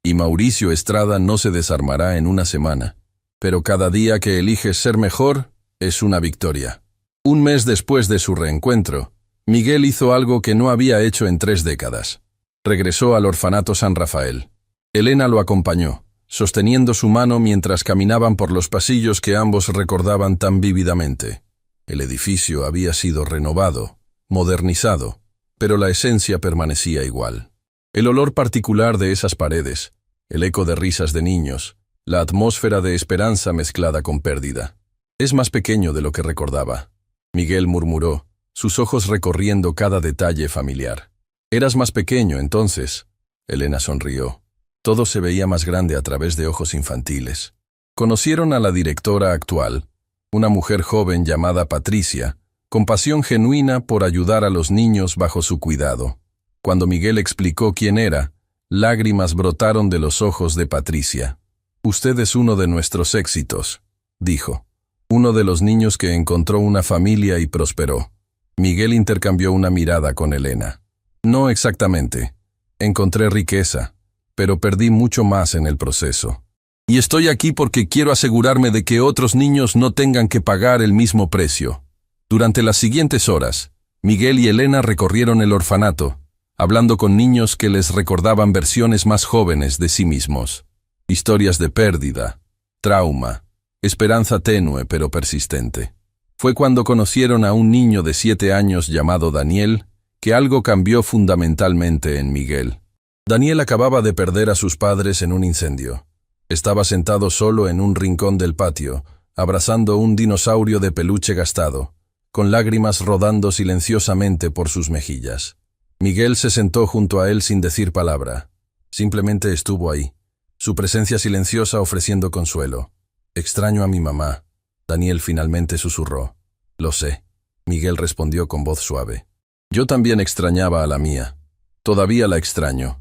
Y Mauricio Estrada no se desarmará en una semana. Pero cada día que eliges ser mejor es una victoria. Un mes después de su reencuentro, Miguel hizo algo que no había hecho en 3 décadas. Regresó al orfanato San Rafael. Elena lo acompañó, sosteniendo su mano mientras caminaban por los pasillos que ambos recordaban tan vívidamente. El edificio había sido renovado, modernizado, pero la esencia permanecía igual. El olor particular de esas paredes, el eco de risas de niños, la atmósfera de esperanza mezclada con pérdida. Es más pequeño de lo que recordaba. Miguel murmuró, sus ojos recorriendo cada detalle familiar. Eras más pequeño entonces. Elena sonrió. Todo se veía más grande a través de ojos infantiles. Conocieron a la directora actual, una mujer joven llamada Patricia, con pasión genuina por ayudar a los niños bajo su cuidado. Cuando Miguel explicó quién era, lágrimas brotaron de los ojos de Patricia. Usted es uno de nuestros éxitos, dijo. Uno de los niños que encontró una familia y prosperó. Miguel intercambió una mirada con Elena. No exactamente. Encontré riqueza, pero perdí mucho más en el proceso. Y estoy aquí porque quiero asegurarme de que otros niños no tengan que pagar el mismo precio. Durante las siguientes horas, Miguel y Elena recorrieron el orfanato, hablando con niños que les recordaban versiones más jóvenes de sí mismos. Historias de pérdida, trauma, esperanza tenue pero persistente. Fue cuando conocieron a un niño de 7 años llamado Daniel que algo cambió fundamentalmente en Miguel. Daniel acababa de perder a sus padres en un incendio. Estaba sentado solo en un rincón del patio, abrazando un dinosaurio de peluche gastado, con lágrimas rodando silenciosamente por sus mejillas. Miguel se sentó junto a él sin decir palabra. Simplemente estuvo ahí, su presencia silenciosa ofreciendo consuelo. «Extraño a mi mamá», Daniel finalmente susurró. «Lo sé», Miguel respondió con voz suave. «Yo también extrañaba a la mía. Todavía la extraño.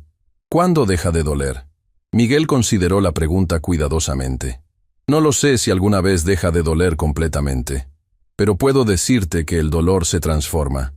¿Cuándo deja de doler?» Miguel consideró la pregunta cuidadosamente. «No lo sé si alguna vez deja de doler completamente, pero puedo decirte que el dolor se transforma.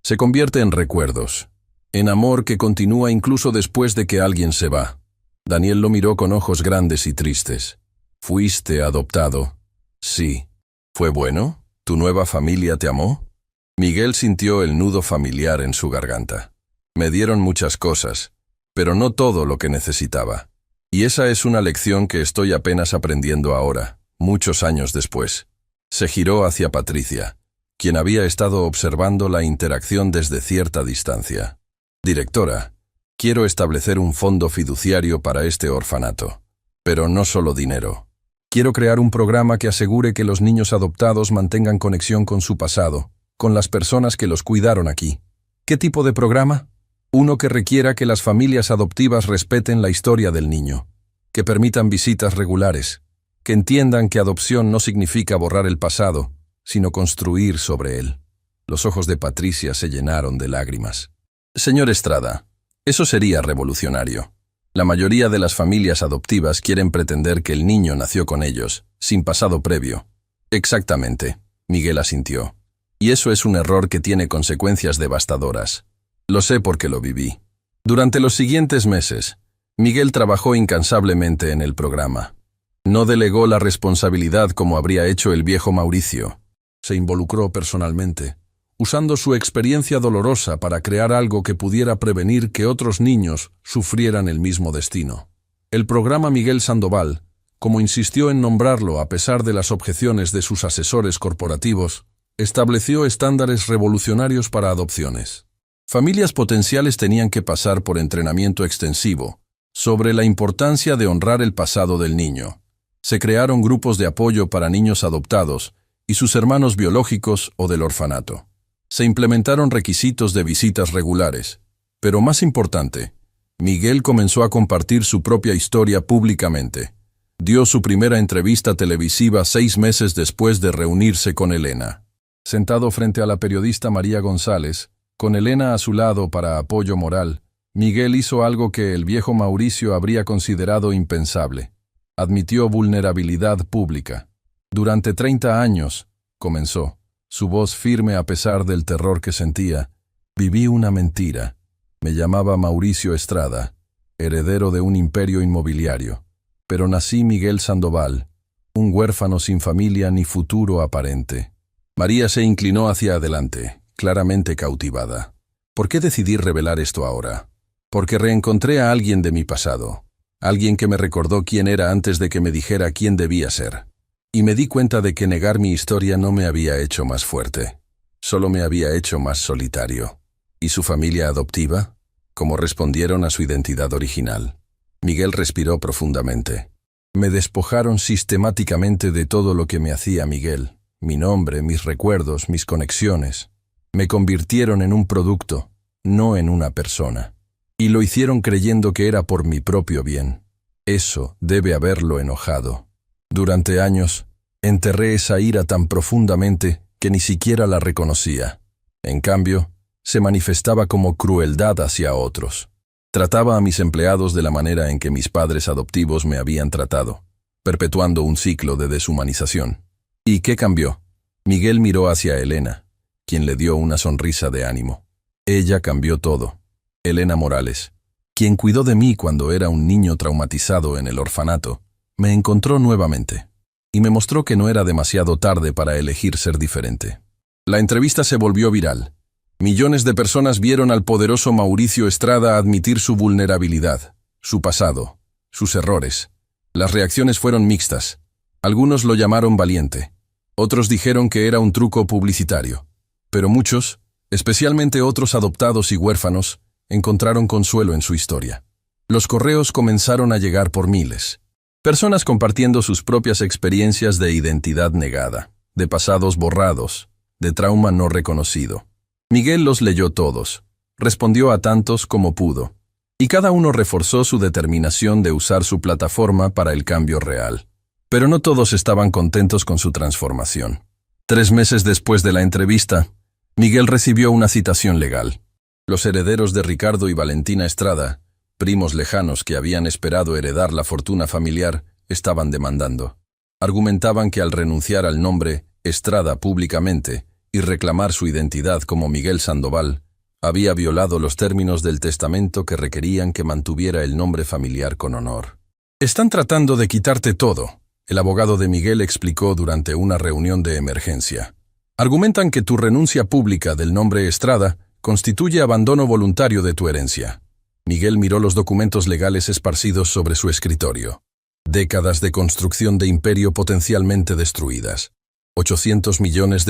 Se convierte en recuerdos, en amor que continúa incluso después de que alguien se va». Daniel lo miró con ojos grandes y tristes. «¿Fuiste adoptado?» «Sí». «¿Fue bueno? ¿Tu nueva familia te amó?» Miguel sintió el nudo familiar en su garganta. «Me dieron muchas cosas, pero no todo lo que necesitaba. Y esa es una lección que estoy apenas aprendiendo ahora, muchos años después». Se giró hacia Patricia, quien había estado observando la interacción desde cierta distancia. «Directora, quiero establecer un fondo fiduciario para este orfanato. Pero no solo dinero. Quiero crear un programa que asegure que los niños adoptados mantengan conexión con su pasado, con las personas que los cuidaron aquí». «¿Qué tipo de programa?» «Uno que requiera que las familias adoptivas respeten la historia del niño, que permitan visitas regulares, que entiendan que adopción no significa borrar el pasado, sino construir sobre él». Los ojos de Patricia se llenaron de lágrimas. «Señor Estrada, eso sería revolucionario. La mayoría de las familias adoptivas quieren pretender que el niño nació con ellos, sin pasado previo». «Exactamente», Miguel asintió. «Y eso es un error que tiene consecuencias devastadoras. Lo sé porque lo viví». Durante los siguientes meses, Miguel trabajó incansablemente en el programa. No delegó la responsabilidad como habría hecho el viejo Mauricio. Se involucró personalmente, usando su experiencia dolorosa para crear algo que pudiera prevenir que otros niños sufrieran el mismo destino. El programa Miguel Sandoval, como insistió en nombrarlo a pesar de las objeciones de sus asesores corporativos, estableció estándares revolucionarios para adopciones. Familias potenciales tenían que pasar por entrenamiento extensivo sobre la importancia de honrar el pasado del niño. Se crearon grupos de apoyo para niños adoptados y sus hermanos biológicos o del orfanato. Se implementaron requisitos de visitas regulares, pero más importante, Miguel comenzó a compartir su propia historia públicamente. Dio su primera entrevista televisiva 6 meses después de reunirse con Elena. Sentado frente a la periodista María González, con Elena a su lado para apoyo moral, Miguel hizo algo que el viejo Mauricio habría considerado impensable. Admitió vulnerabilidad pública. «Durante 30 años», comenzó, su voz firme a pesar del terror que sentía, «viví una mentira. Me llamaba Mauricio Estrada, heredero de un imperio inmobiliario. Pero nací Miguel Sandoval, un huérfano sin familia ni futuro aparente». María se inclinó hacia adelante, claramente cautivada. «¿Por qué decidí revelar esto ahora? Porque reencontré a alguien de mi pasado, alguien que me recordó quién era antes de que me dijera quién debía ser. Y me di cuenta de que negar mi historia no me había hecho más fuerte, solo me había hecho más solitario». «¿Y su familia adoptiva? ¿Cómo respondieron a su identidad original?» Miguel respiró profundamente. «Me despojaron sistemáticamente de todo lo que me hacía Miguel, mi nombre, mis recuerdos, mis conexiones. Me convirtieron en un producto, no en una persona. Y lo hicieron creyendo que era por mi propio bien. Eso debe haberlo enojado. Durante años, enterré esa ira tan profundamente que ni siquiera la reconocía. En cambio, se manifestaba como crueldad hacia otros. Trataba a mis empleados de la manera en que mis padres adoptivos me habían tratado, perpetuando un ciclo de deshumanización». «¿Y qué cambió?» Miguel miró hacia Elena, quien le dio una sonrisa de ánimo. «Ella cambió todo. Elena Morales, quien cuidó de mí cuando era un niño traumatizado en el orfanato, me encontró nuevamente y me mostró que no era demasiado tarde para elegir ser diferente». La entrevista se volvió viral. Millones de personas vieron al poderoso Mauricio Estrada admitir su vulnerabilidad, su pasado, sus errores. Las reacciones fueron mixtas. Algunos lo llamaron valiente. Otros dijeron que era un truco publicitario. Pero muchos, especialmente otros adoptados y huérfanos, encontraron consuelo en su historia. Los correos comenzaron a llegar por miles. Personas compartiendo sus propias experiencias de identidad negada, de pasados borrados, de trauma no reconocido. Miguel los leyó todos, respondió a tantos como pudo, y cada uno reforzó su determinación de usar su plataforma para el cambio real. Pero no todos estaban contentos con su transformación. 3 meses después de la entrevista, Miguel recibió una citación legal. Los herederos de Ricardo y Valentina Estrada, primos lejanos que habían esperado heredar la fortuna familiar, estaban demandando. Argumentaban que al renunciar al nombre Estrada públicamente y reclamar su identidad como Miguel Sandoval, había violado los términos del testamento que requerían que mantuviera el nombre familiar con honor. «Están tratando de quitarte todo», el abogado de Miguel explicó durante una reunión de emergencia. «Argumentan que tu renuncia pública del nombre Estrada constituye abandono voluntario de tu herencia». Miguel miró los documentos legales esparcidos sobre su escritorio. Décadas de construcción de imperio potencialmente destruidas. $800 millones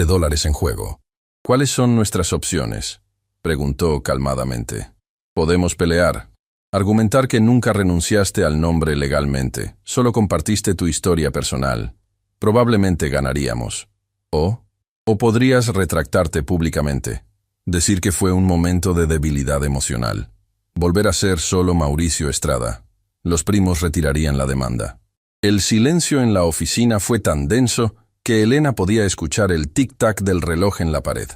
en juego. «¿Cuáles son nuestras opciones?», preguntó calmadamente. «Podemos pelear. Argumentar que nunca renunciaste al nombre legalmente, solo compartiste tu historia personal. Probablemente ganaríamos. O podrías retractarte públicamente. Decir que fue un momento de debilidad emocional. Volver a ser solo Mauricio Estrada. Los primos retirarían la demanda». El silencio en la oficina fue tan denso que Elena podía escuchar el tic-tac del reloj en la pared.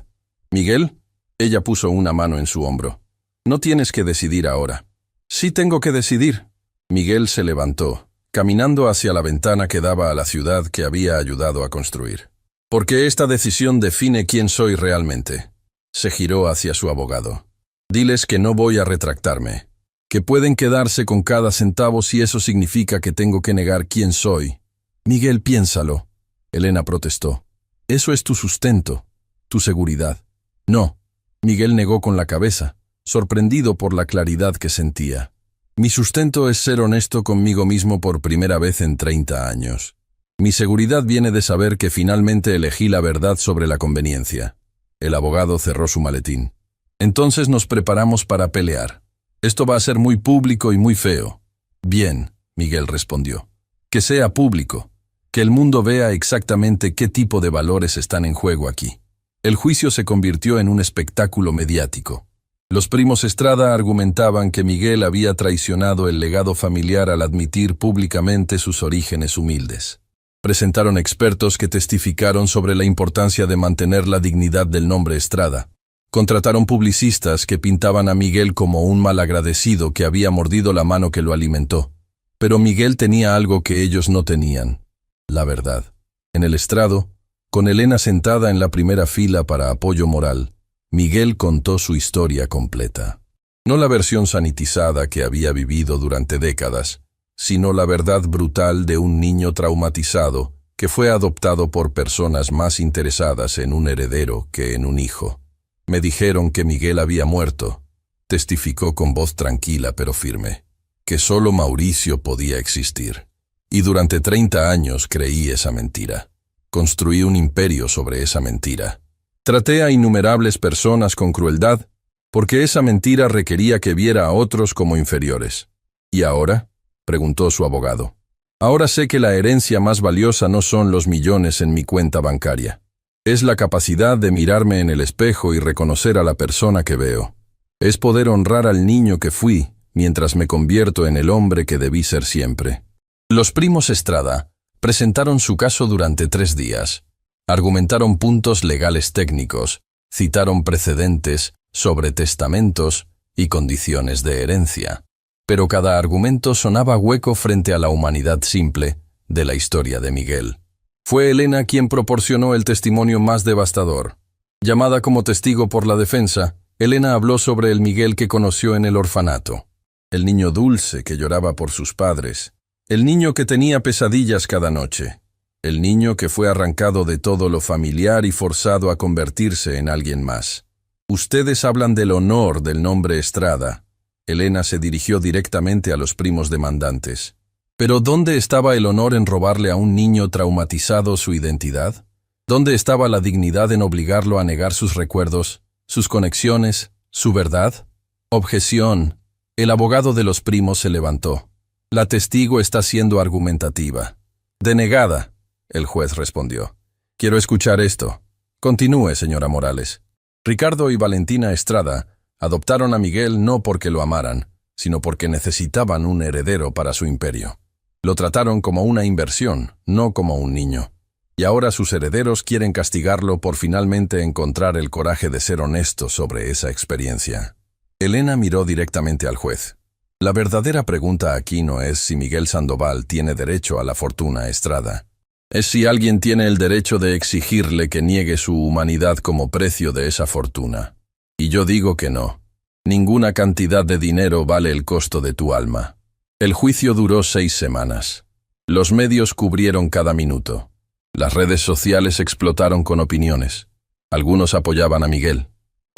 «¿Miguel?» Ella puso una mano en su hombro. «No tienes que decidir ahora». «Sí tengo que decidir». Miguel se levantó, caminando hacia la ventana que daba a la ciudad que había ayudado a construir. «Porque esta decisión define quién soy realmente». Se giró hacia su abogado. «Diles que no voy a retractarme, que pueden quedarse con cada centavo si eso significa que tengo que negar quién soy». «Miguel, piénsalo». Elena protestó. «Eso es tu sustento, tu seguridad». «No». Miguel negó con la cabeza, sorprendido por la claridad que sentía. «Mi sustento es ser honesto conmigo mismo por primera vez en 30 años. Mi seguridad viene de saber que finalmente elegí la verdad sobre la conveniencia». El abogado cerró su maletín. «Entonces nos preparamos para pelear. Esto va a ser muy público y muy feo». «Bien», Miguel respondió. «Que sea público. Que el mundo vea exactamente qué tipo de valores están en juego aquí». El juicio se convirtió en un espectáculo mediático. Los primos Estrada argumentaban que Miguel había traicionado el legado familiar al admitir públicamente sus orígenes humildes. Presentaron expertos que testificaron sobre la importancia de mantener la dignidad del nombre Estrada. Contrataron publicistas que pintaban a Miguel como un malagradecido que había mordido la mano que lo alimentó. Pero Miguel tenía algo que ellos no tenían: la verdad. En el estrado, con Elena sentada en la primera fila para apoyo moral, Miguel contó su historia completa. No la versión sanitizada que había vivido durante décadas, sino la verdad brutal de un niño traumatizado que fue adoptado por personas más interesadas en un heredero que en un hijo. «Me dijeron que Miguel había muerto», testificó con voz tranquila pero firme, «que solo Mauricio podía existir. Y durante 30 años creí esa mentira. Construí un imperio sobre esa mentira. Traté a innumerables personas con crueldad porque esa mentira requería que viera a otros como inferiores». «¿Y ahora?», preguntó su abogado. «Ahora sé que la herencia más valiosa no son los millones en mi cuenta bancaria. Es la capacidad de mirarme en el espejo y reconocer a la persona que veo. Es poder honrar al niño que fui mientras me convierto en el hombre que debí ser siempre». Los primos Estrada presentaron su caso durante 3 días. Argumentaron puntos legales técnicos, citaron precedentes sobre testamentos y condiciones de herencia. Pero cada argumento sonaba hueco frente a la humanidad simple de la historia de Miguel. Fue Elena quien proporcionó el testimonio más devastador. Llamada como testigo por la defensa, Elena habló sobre el Miguel que conoció en el orfanato. El niño dulce que lloraba por sus padres. El niño que tenía pesadillas cada noche. El niño que fue arrancado de todo lo familiar y forzado a convertirse en alguien más. «Ustedes hablan del honor del nombre Estrada». Elena se dirigió directamente a los primos demandantes. «¿Pero dónde estaba el honor en robarle a un niño traumatizado su identidad? ¿Dónde estaba la dignidad en obligarlo a negar sus recuerdos, sus conexiones, su verdad?» «Objeción». El abogado de los primos se levantó. La testigo está siendo argumentativa. Denegada, el juez respondió. Quiero escuchar esto. Continúe, señora Morales. Ricardo y Valentina Estrada adoptaron a Miguel no porque lo amaran, sino porque necesitaban un heredero para su imperio. Lo trataron como una inversión, no como un niño. Y ahora sus herederos quieren castigarlo por finalmente encontrar el coraje de ser honesto sobre esa experiencia. Elena miró directamente al juez. La verdadera pregunta aquí no es si Miguel Sandoval tiene derecho a la fortuna Estrada. Es si alguien tiene el derecho de exigirle que niegue su humanidad como precio de esa fortuna. Y yo digo que no. Ninguna cantidad de dinero vale el costo de tu alma. El juicio duró 6 semanas. Los medios cubrieron cada minuto. Las redes sociales explotaron con opiniones. Algunos apoyaban a Miguel.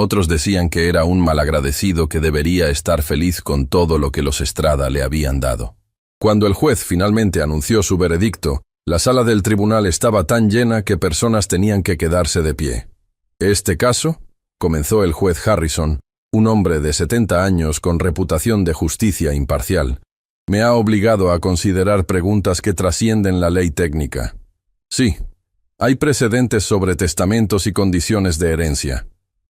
Otros decían que era un malagradecido que debería estar feliz con todo lo que los Estrada le habían dado. Cuando el juez finalmente anunció su veredicto, la sala del tribunal estaba tan llena que personas tenían que quedarse de pie. Este caso, comenzó el juez Harrison, un hombre de 70 años con reputación de justicia imparcial, me ha obligado a considerar preguntas que trascienden la ley técnica. Sí, hay precedentes sobre testamentos y condiciones de herencia.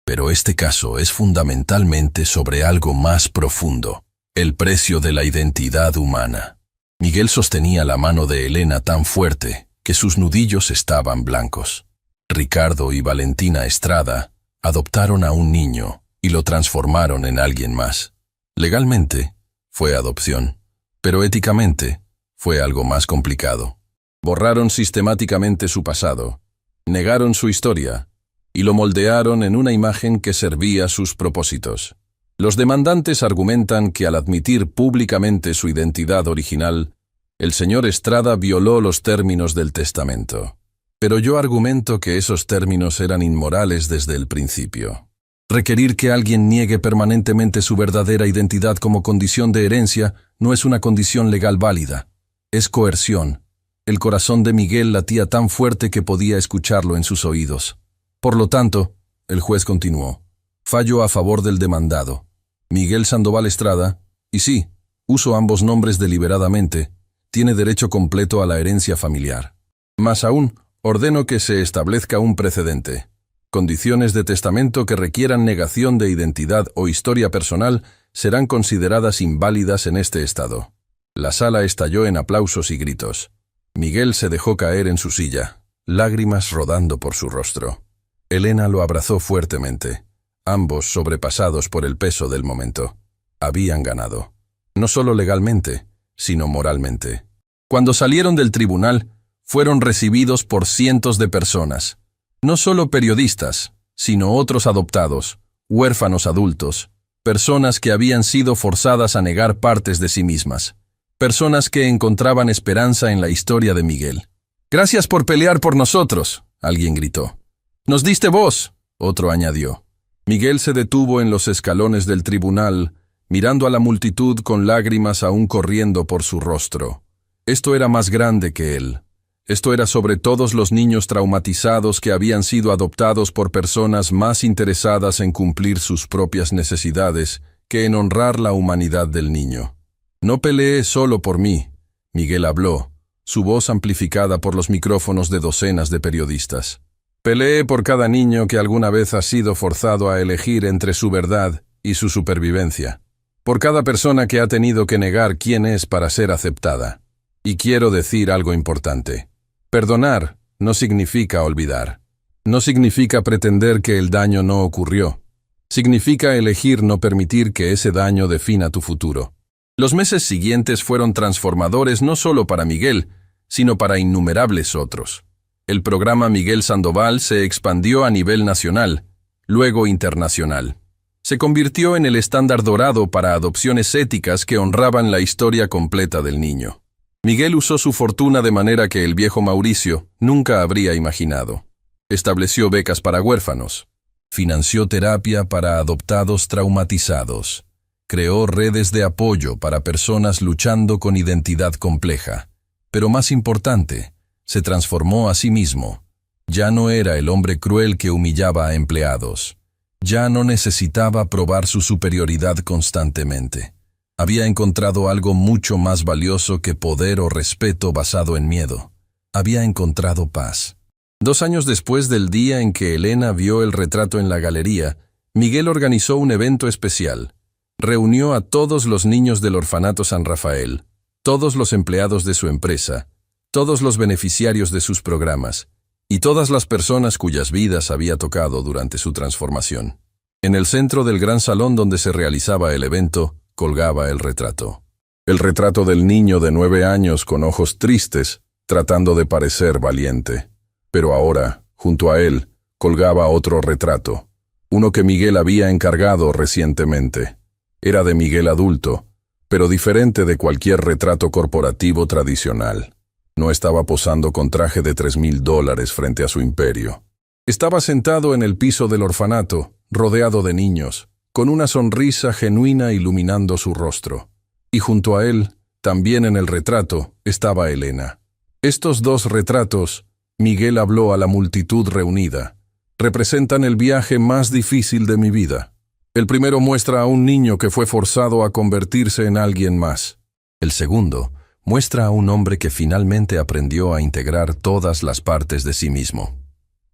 Pero este caso es fundamentalmente sobre algo más profundo, el precio de la identidad humana. Miguel sostenía la mano de Elena tan fuerte que sus nudillos estaban blancos. Ricardo y Valentina Estrada adoptaron a un niño y lo transformaron en alguien más. Legalmente, fue adopción, pero éticamente, fue algo más complicado. Borraron sistemáticamente su pasado, negaron su historia y lo moldearon en una imagen que servía sus propósitos. Los demandantes argumentan que al admitir públicamente su identidad original, el señor Estrada violó los términos del testamento. Pero yo argumento que esos términos eran inmorales desde el principio. Requerir que alguien niegue permanentemente su verdadera identidad como condición de herencia no es una condición legal válida. Es coerción. El corazón de Miguel latía tan fuerte que podía escucharlo en sus oídos. Por lo tanto, el juez continuó. Fallo a favor del demandado. Miguel Sandoval Estrada, y sí, uso ambos nombres deliberadamente, tiene derecho completo a la herencia familiar. Más aún, ordeno que se establezca un precedente. Condiciones de testamento que requieran negación de identidad o historia personal serán consideradas inválidas en este estado. La sala estalló en aplausos y gritos. Miguel se dejó caer en su silla, lágrimas rodando por su rostro. Elena lo abrazó fuertemente, ambos sobrepasados por el peso del momento. Habían ganado. No solo legalmente, sino moralmente. Cuando salieron del tribunal, fueron recibidos por cientos de personas. No solo periodistas, sino otros adoptados, huérfanos adultos, personas que habían sido forzadas a negar partes de sí mismas, personas que encontraban esperanza en la historia de Miguel. «Gracias por pelear por nosotros», alguien gritó. «Nos diste voz», otro añadió. Miguel se detuvo en los escalones del tribunal, mirando a la multitud con lágrimas aún corriendo por su rostro. Esto era más grande que él. Esto era sobre todos los niños traumatizados que habían sido adoptados por personas más interesadas en cumplir sus propias necesidades que en honrar la humanidad del niño. «No peleé solo por mí», Miguel habló, su voz amplificada por los micrófonos de docenas de periodistas. «Peleé por cada niño que alguna vez ha sido forzado a elegir entre su verdad y su supervivencia. Por cada persona que ha tenido que negar quién es para ser aceptada. Y quiero decir algo importante. Perdonar no significa olvidar. No significa pretender que el daño no ocurrió. Significa elegir no permitir que ese daño defina tu futuro». Los meses siguientes fueron transformadores no solo para Miguel, sino para innumerables otros. El programa Miguel Sandoval se expandió a nivel nacional, luego internacional. Se convirtió en el estándar dorado para adopciones éticas que honraban la historia completa del niño. Miguel usó su fortuna de manera que el viejo Mauricio nunca habría imaginado. Estableció becas para huérfanos. Financió terapia para adoptados traumatizados. Creó redes de apoyo para personas luchando con identidad compleja. Pero más importante, se transformó a sí mismo. Ya no era el hombre cruel que humillaba a empleados. Ya no necesitaba probar su superioridad constantemente. Había encontrado algo mucho más valioso que poder o respeto basado en miedo. Había encontrado paz. 2 años después del día en que Elena vio el retrato en la galería, Miguel organizó un evento especial. Reunió a todos los niños del orfanato San Rafael, todos los empleados de su empresa, todos los beneficiarios de sus programas, y todas las personas cuyas vidas había tocado durante su transformación. En el centro del gran salón donde se realizaba el evento, colgaba el retrato. El retrato del niño de 9 años con ojos tristes, tratando de parecer valiente. Pero ahora, junto a él, colgaba otro retrato, uno que Miguel había encargado recientemente. Era de Miguel adulto, pero diferente de cualquier retrato corporativo tradicional. No estaba posando con traje de $3,000 frente a su imperio. Estaba sentado en el piso del orfanato, rodeado de niños, con una sonrisa genuina iluminando su rostro. Y junto a él, también en el retrato, estaba Elena. Estos 2 retratos, Miguel habló a la multitud reunida, representan el viaje más difícil de mi vida. El primero muestra a un niño que fue forzado a convertirse en alguien más. El segundo muestra a un hombre que finalmente aprendió a integrar todas las partes de sí mismo.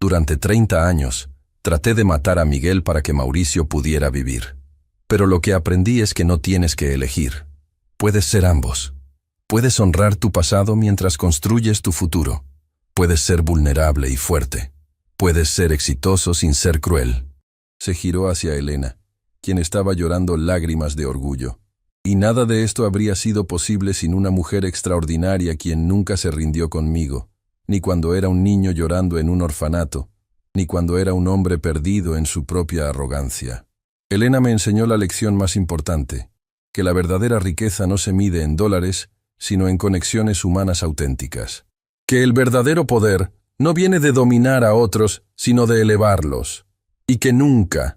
Durante 30 años, traté de matar a Miguel para que Mauricio pudiera vivir. Pero lo que aprendí es que no tienes que elegir. Puedes ser ambos. Puedes honrar tu pasado mientras construyes tu futuro. Puedes ser vulnerable y fuerte. Puedes ser exitoso sin ser cruel. Se giró hacia Elena, quien estaba llorando lágrimas de orgullo. Y nada de esto habría sido posible sin una mujer extraordinaria quien nunca se rindió conmigo, ni cuando era un niño llorando en un orfanato, ni cuando era un hombre perdido en su propia arrogancia. Elena me enseñó la lección más importante, que la verdadera riqueza no se mide en dólares, sino en conexiones humanas auténticas. Que el verdadero poder no viene de dominar a otros, sino de elevarlos. Y que nunca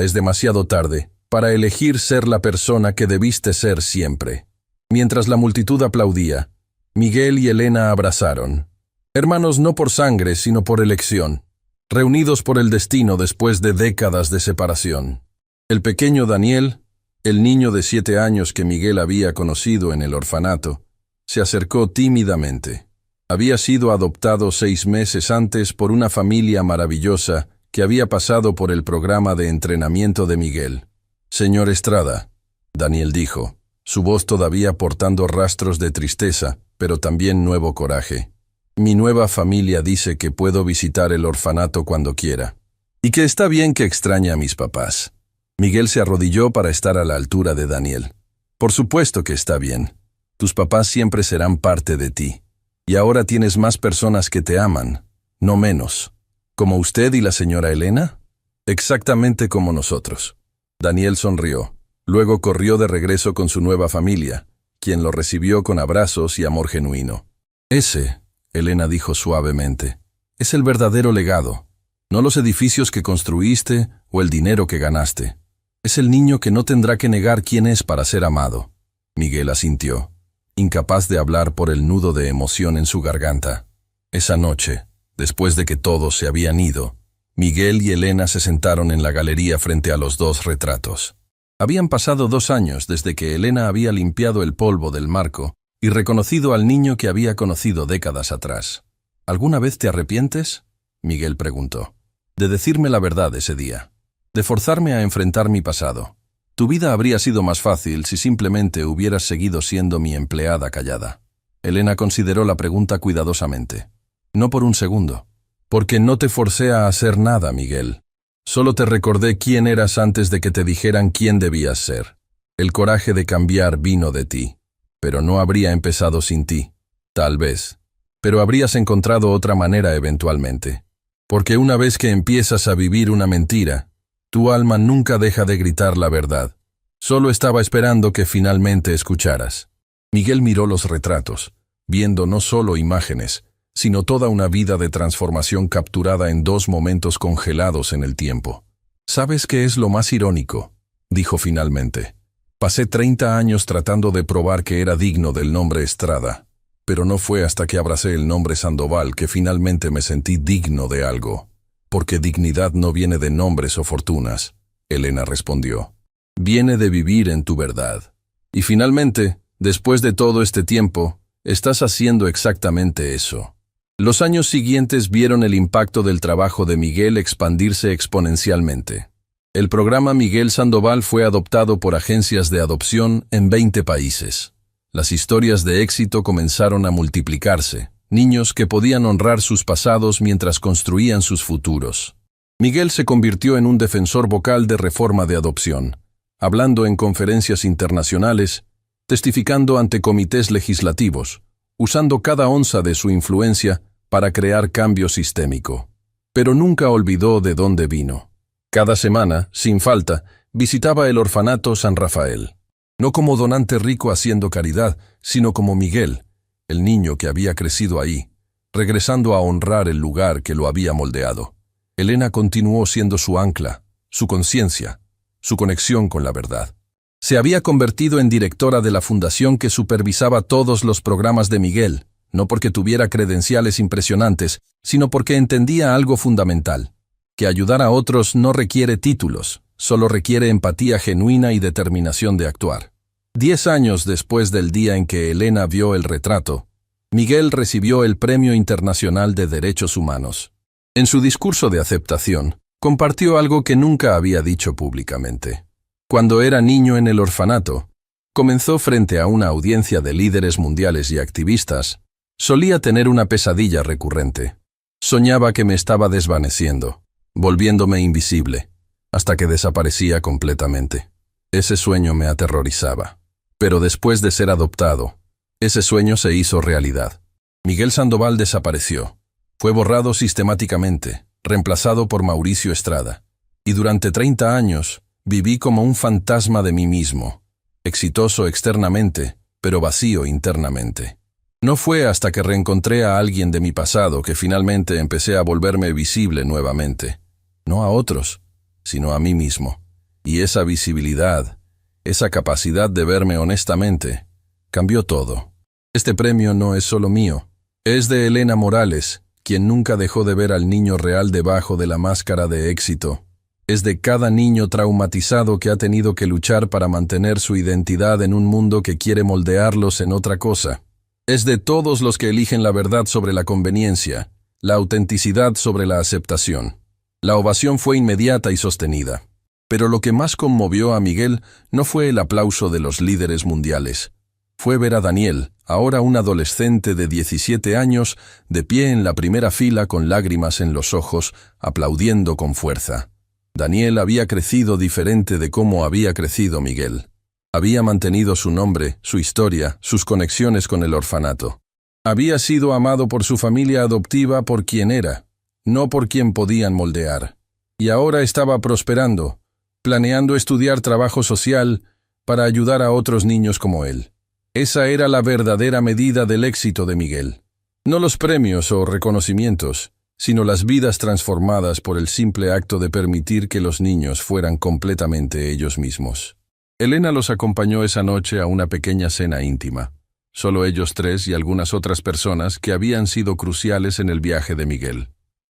es demasiado tarde para elegir ser la persona que debiste ser siempre. Mientras la multitud aplaudía, Miguel y Elena abrazaron. Hermanos no por sangre, sino por elección. Reunidos por el destino después de décadas de separación. El pequeño Daniel, el niño de 7 años que Miguel había conocido en el orfanato, se acercó tímidamente. Había sido adoptado 6 meses antes por una familia maravillosa que había pasado por el programa de entrenamiento de Miguel. Señor Estrada, Daniel dijo, su voz todavía portando rastros de tristeza, pero también nuevo coraje. Mi nueva familia dice que puedo visitar el orfanato cuando quiera. Y que está bien que extrañe a mis papás. Miguel se arrodilló para estar a la altura de Daniel. Por supuesto que está bien. Tus papás siempre serán parte de ti. Y ahora tienes más personas que te aman, no menos. ¿Como usted y la señora Elena? Exactamente como nosotros. Daniel sonrió. Luego corrió de regreso con su nueva familia, quien lo recibió con abrazos y amor genuino. Ese, Elena dijo suavemente, es el verdadero legado. No los edificios que construiste o el dinero que ganaste. Es el niño que no tendrá que negar quién es para ser amado. Miguel asintió, incapaz de hablar por el nudo de emoción en su garganta. Esa noche, después de que todos se habían ido, Miguel y Elena se sentaron en la galería frente a los 2 retratos. Habían pasado 2 años desde que Elena había limpiado el polvo del marco y reconocido al niño que había conocido décadas atrás. ¿Alguna vez te arrepientes?, Miguel preguntó. De decirme la verdad ese día. De forzarme a enfrentar mi pasado. Tu vida habría sido más fácil si simplemente hubieras seguido siendo mi empleada callada. Elena consideró la pregunta cuidadosamente. No por un segundo. Porque no te forcé a hacer nada, Miguel. Solo te recordé quién eras antes de que te dijeran quién debías ser. El coraje de cambiar vino de ti. Pero no habría empezado sin ti. Tal vez. Pero habrías encontrado otra manera eventualmente. Porque una vez que empiezas a vivir una mentira, tu alma nunca deja de gritar la verdad. Solo estaba esperando que finalmente escucharas. Miguel miró los retratos, viendo no solo imágenes, sino toda una vida de transformación capturada en 2 momentos congelados en el tiempo. ¿Sabes qué es lo más irónico?, dijo finalmente. Pasé 30 años tratando de probar que era digno del nombre Estrada, pero no fue hasta que abracé el nombre Sandoval que finalmente me sentí digno de algo. Porque dignidad no viene de nombres o fortunas, Elena respondió. Viene de vivir en tu verdad. Y finalmente, después de todo este tiempo, estás haciendo exactamente eso. Los años siguientes vieron el impacto del trabajo de Miguel expandirse exponencialmente. El programa Miguel Sandoval fue adoptado por agencias de adopción en 20 países. Las historias de éxito comenzaron a multiplicarse, niños que podían honrar sus pasados mientras construían sus futuros. Miguel se convirtió en un defensor vocal de reforma de adopción, hablando en conferencias internacionales, testificando ante comités legislativos, usando cada onza de su influencia para crear cambio sistémico. Pero nunca olvidó de dónde vino. Cada semana, sin falta, visitaba el orfanato San Rafael. No como donante rico haciendo caridad, sino como Miguel, el niño que había crecido ahí, regresando a honrar el lugar que lo había moldeado. Elena continuó siendo su ancla, su conciencia, su conexión con la verdad. Se había convertido en directora de la fundación que supervisaba todos los programas de Miguel, no porque tuviera credenciales impresionantes, sino porque entendía algo fundamental, que ayudar a otros no requiere títulos, solo requiere empatía genuina y determinación de actuar. 10 años después del día en que Elena vio el retrato, Miguel recibió el Premio Internacional de Derechos Humanos. En su discurso de aceptación, compartió algo que nunca había dicho públicamente. Cuando era niño en el orfanato, comenzó frente a una audiencia de líderes mundiales y activistas, solía tener una pesadilla recurrente. Soñaba que me estaba desvaneciendo, volviéndome invisible, hasta que desaparecía completamente. Ese sueño me aterrorizaba. Pero después de ser adoptado, ese sueño se hizo realidad. Miguel Sandoval desapareció. Fue borrado sistemáticamente, reemplazado por Mauricio Estrada. Y durante 30 años, viví como un fantasma de mí mismo, exitoso externamente, pero vacío internamente. No fue hasta que reencontré a alguien de mi pasado que finalmente empecé a volverme visible nuevamente. No a otros, sino a mí mismo. Y esa visibilidad, esa capacidad de verme honestamente, cambió todo. Este premio no es solo mío, es de Elena Morales, quien nunca dejó de ver al niño real debajo de la máscara de éxito. Es de cada niño traumatizado que ha tenido que luchar para mantener su identidad en un mundo que quiere moldearlos en otra cosa. Es de todos los que eligen la verdad sobre la conveniencia, la autenticidad sobre la aceptación. La ovación fue inmediata y sostenida. Pero lo que más conmovió a Miguel no fue el aplauso de los líderes mundiales. Fue ver a Daniel, ahora un adolescente de 17 años, de pie en la primera fila con lágrimas en los ojos, aplaudiendo con fuerza. Daniel había crecido diferente de cómo había crecido Miguel. Había mantenido su nombre, su historia, sus conexiones con el orfanato. Había sido amado por su familia adoptiva por quien era, no por quien podían moldear. Y ahora estaba prosperando, planeando estudiar trabajo social para ayudar a otros niños como él. Esa era la verdadera medida del éxito de Miguel. No los premios o reconocimientos, sino las vidas transformadas por el simple acto de permitir que los niños fueran completamente ellos mismos. Elena los acompañó esa noche a una pequeña cena íntima. Solo ellos tres y algunas otras personas que habían sido cruciales en el viaje de Miguel.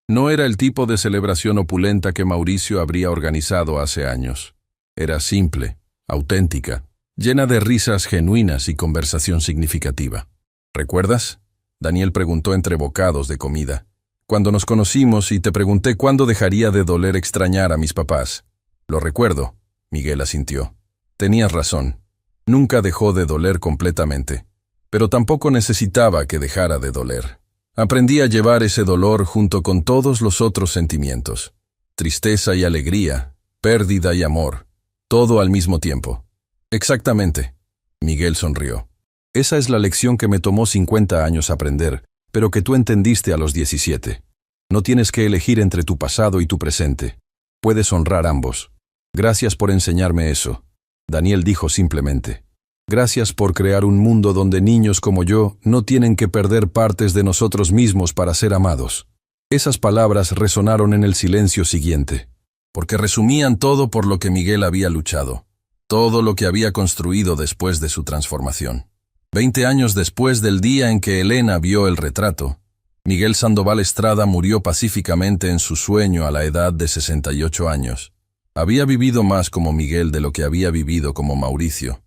No era el tipo de celebración opulenta que Mauricio habría organizado hace años. Era simple, auténtica, llena de risas genuinas y conversación significativa. ¿Recuerdas? Daniel preguntó entre bocados de comida. Cuando nos conocimos y te pregunté cuándo dejaría de doler extrañar a mis papás. Lo recuerdo, Miguel asintió. Tenías razón. Nunca dejó de doler completamente. Pero tampoco necesitaba que dejara de doler. Aprendí a llevar ese dolor junto con todos los otros sentimientos. Tristeza y alegría, pérdida y amor. Todo al mismo tiempo. Exactamente. Miguel sonrió. Esa es la lección que me tomó 50 años aprender, pero que tú entendiste a los 17. No tienes que elegir entre tu pasado y tu presente. Puedes honrar ambos. Gracias por enseñarme eso. Daniel dijo simplemente. Gracias por crear un mundo donde niños como yo no tienen que perder partes de nosotros mismos para ser amados. Esas palabras resonaron en el silencio siguiente, porque resumían todo por lo que Miguel había luchado, todo lo que había construido después de su transformación. 20 años después del día en que Elena vio el retrato, Miguel Sandoval Estrada murió pacíficamente en su sueño a la edad de 68 años. Había vivido más como Miguel de lo que había vivido como Mauricio,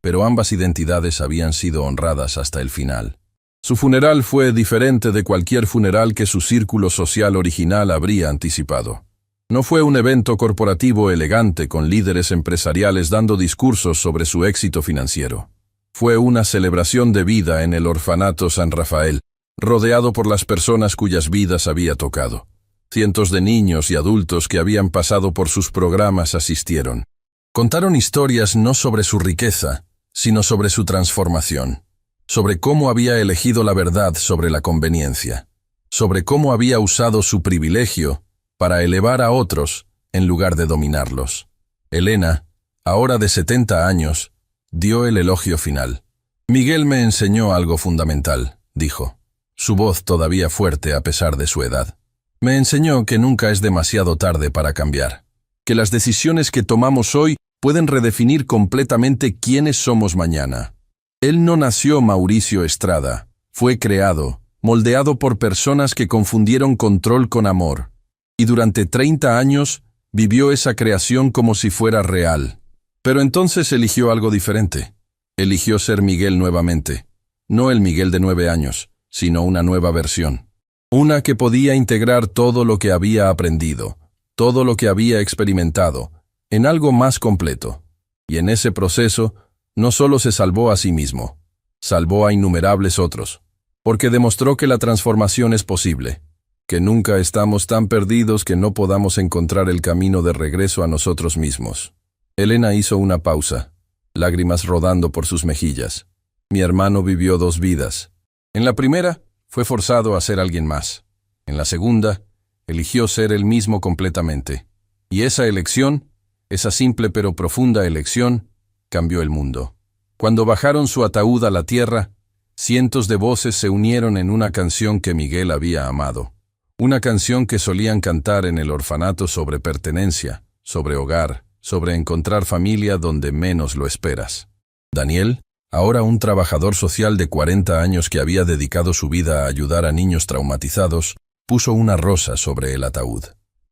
pero ambas identidades habían sido honradas hasta el final. Su funeral fue diferente de cualquier funeral que su círculo social original habría anticipado. No fue un evento corporativo elegante con líderes empresariales dando discursos sobre su éxito financiero. Fue una celebración de vida en el orfanato San Rafael, rodeado por las personas cuyas vidas había tocado. Cientos de niños y adultos que habían pasado por sus programas asistieron. Contaron historias no sobre su riqueza, sino sobre su transformación, sobre cómo había elegido la verdad sobre la conveniencia, sobre cómo había usado su privilegio para elevar a otros en lugar de dominarlos. Elena, ahora de 70 años, dio el elogio final. Miguel me enseñó algo fundamental, dijo, su voz todavía fuerte a pesar de su edad. Me enseñó que nunca es demasiado tarde para cambiar, que las decisiones que tomamos hoy pueden redefinir completamente quiénes somos mañana. Él no nació Mauricio Estrada, fue creado, moldeado por personas que confundieron control con amor, y durante 30 años vivió esa creación como si fuera real. Pero entonces eligió algo diferente. Eligió ser Miguel nuevamente, no el Miguel de 9 años, sino una nueva versión. Una que podía integrar todo lo que había aprendido, todo lo que había experimentado, en algo más completo. Y en ese proceso, no solo se salvó a sí mismo, salvó a innumerables otros, porque demostró que la transformación es posible, que nunca estamos tan perdidos que no podamos encontrar el camino de regreso a nosotros mismos. Elena hizo una pausa, lágrimas rodando por sus mejillas. Mi hermano vivió 2 vidas. En la primera, fue forzado a ser alguien más. En la segunda, eligió ser él mismo completamente. Y esa elección, esa simple pero profunda elección, cambió el mundo. Cuando bajaron su ataúd a la tierra, cientos de voces se unieron en una canción que Miguel había amado. Una canción que solían cantar en el orfanato sobre pertenencia, sobre hogar, sobre encontrar familia donde menos lo esperas. Daniel, ahora un trabajador social de 40 años que había dedicado su vida a ayudar a niños traumatizados, puso una rosa sobre el ataúd.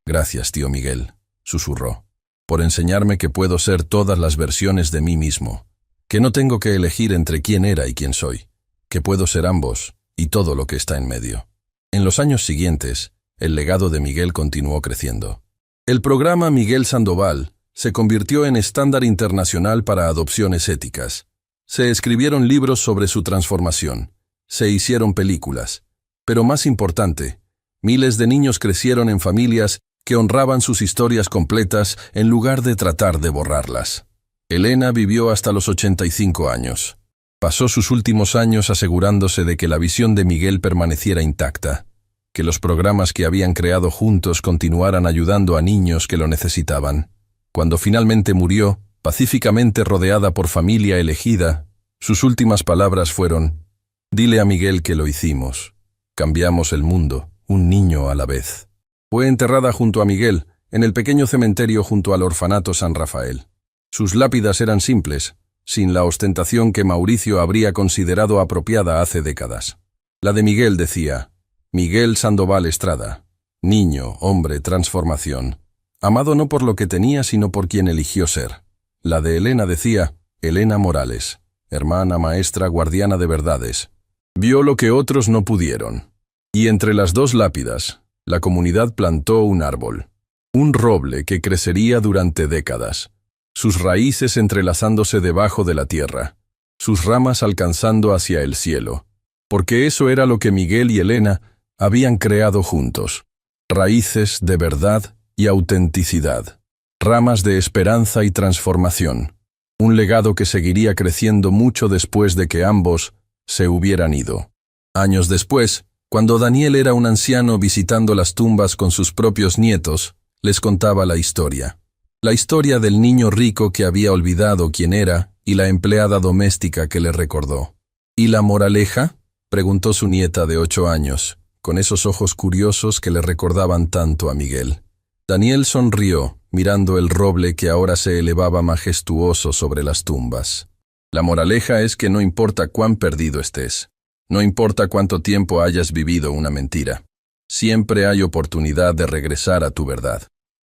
Gracias, tío Miguel, susurró, por enseñarme que puedo ser todas las versiones de mí mismo, que no tengo que elegir entre quién era y quién soy, que puedo ser ambos y todo lo que está en medio. En los años siguientes, el legado de Miguel continuó creciendo. El programa Miguel Sandoval se convirtió en estándar internacional para adopciones éticas. Se escribieron libros sobre su transformación, se hicieron películas, pero más importante, miles de niños crecieron en familias que honraban sus historias completas en lugar de tratar de borrarlas. Elena vivió hasta los 85 años. Pasó sus últimos años asegurándose de que la visión de Miguel permaneciera intacta, que los programas que habían creado juntos continuaran ayudando a niños que lo necesitaban. Cuando finalmente murió, pacíficamente rodeada por familia elegida, sus últimas palabras fueron: «Dile a Miguel que lo hicimos. Cambiamos el mundo, un niño a la vez». Fue enterrada junto a Miguel, en el pequeño cementerio junto al orfanato San Rafael. Sus lápidas eran simples, sin la ostentación que Mauricio habría considerado apropiada hace décadas. La de Miguel decía: Miguel Sandoval Estrada, niño, hombre, transformación. Amado no por lo que tenía, sino por quien eligió ser. La de Elena decía: Elena Morales, hermana, maestra, guardiana de verdades. Vio lo que otros no pudieron. Y entre las 2 lápidas, la comunidad plantó un árbol. Un roble que crecería durante décadas. Sus raíces entrelazándose debajo de la tierra, sus ramas alcanzando hacia el cielo, porque eso era lo que Miguel y Elena habían creado juntos. Raíces de verdad y autenticidad, ramas de esperanza y transformación, un legado que seguiría creciendo mucho después de que ambos se hubieran ido. Años después, cuando Daniel era un anciano visitando las tumbas con sus propios nietos, les contaba la historia. La historia del niño rico que había olvidado quién era y la empleada doméstica que le recordó. ¿Y la moraleja?, preguntó su nieta de 8 años, con esos ojos curiosos que le recordaban tanto a Miguel. Daniel sonrió, mirando el roble que ahora se elevaba majestuoso sobre las tumbas. La moraleja es que no importa cuán perdido estés, no importa cuánto tiempo hayas vivido una mentira, siempre hay oportunidad de regresar a tu verdad.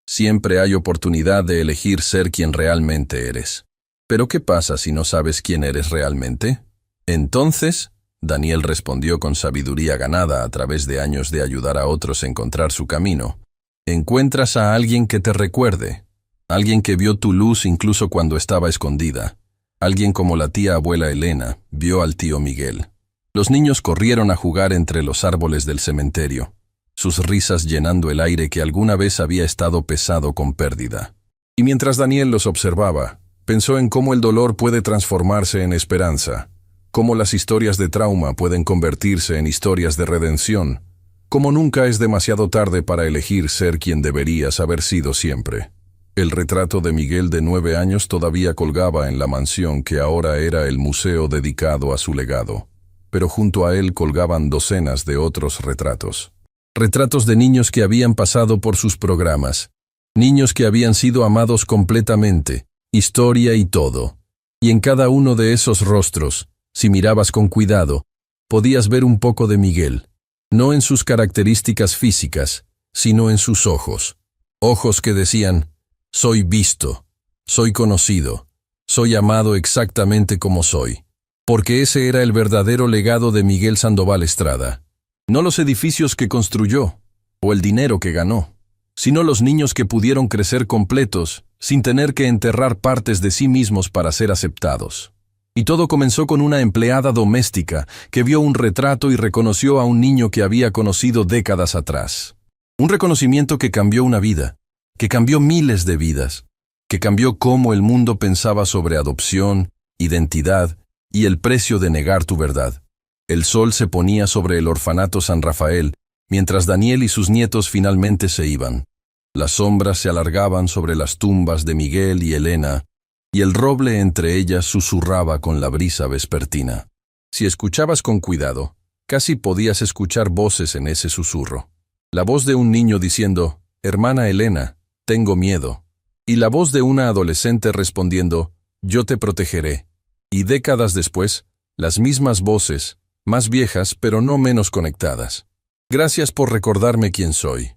Siempre hay oportunidad de elegir ser quien realmente eres. ¿Pero qué pasa si no sabes quién eres realmente? Entonces, Daniel respondió con sabiduría ganada a través de años de ayudar a otros a encontrar su camino. Encuentras a alguien que te recuerde, alguien que vio tu luz incluso cuando estaba escondida, alguien como la tía abuela Elena vio al tío Miguel. Los niños corrieron a jugar entre los árboles del cementerio, sus risas llenando el aire que alguna vez había estado pesado con pérdida. Y mientras Daniel los observaba, pensó en cómo el dolor puede transformarse en esperanza, cómo las historias de trauma pueden convertirse en historias de redención, cómo nunca es demasiado tarde para elegir ser quien deberías haber sido siempre. El retrato de Miguel de 9 años todavía colgaba en la mansión que ahora era el museo dedicado a su legado, pero junto a él colgaban docenas de otros retratos. Retratos de niños que habían pasado por sus programas, niños que habían sido amados completamente, historia y todo. Y en cada uno de esos rostros, si mirabas con cuidado, podías ver un poco de Miguel, no en sus características físicas, sino en sus ojos. Ojos que decían, soy visto, soy conocido, soy amado exactamente como soy. Porque ese era el verdadero legado de Miguel Sandoval Estrada. No los edificios que construyó, o el dinero que ganó, sino los niños que pudieron crecer completos, sin tener que enterrar partes de sí mismos para ser aceptados. Y todo comenzó con una empleada doméstica que vio un retrato y reconoció a un niño que había conocido décadas atrás. Un reconocimiento que cambió una vida, que cambió miles de vidas, que cambió cómo el mundo pensaba sobre adopción, identidad y el precio de negar tu verdad. El sol se ponía sobre el orfanato San Rafael, mientras Daniel y sus nietos finalmente se iban. Las sombras se alargaban sobre las tumbas de Miguel y Elena, y el roble entre ellas susurraba con la brisa vespertina. Si escuchabas con cuidado, casi podías escuchar voces en ese susurro. La voz de un niño diciendo, «Hermana Elena, tengo miedo», y la voz de una adolescente respondiendo, «Yo te protegeré». Y décadas después, las mismas voces, más viejas pero no menos conectadas. Gracias por recordarme quién soy.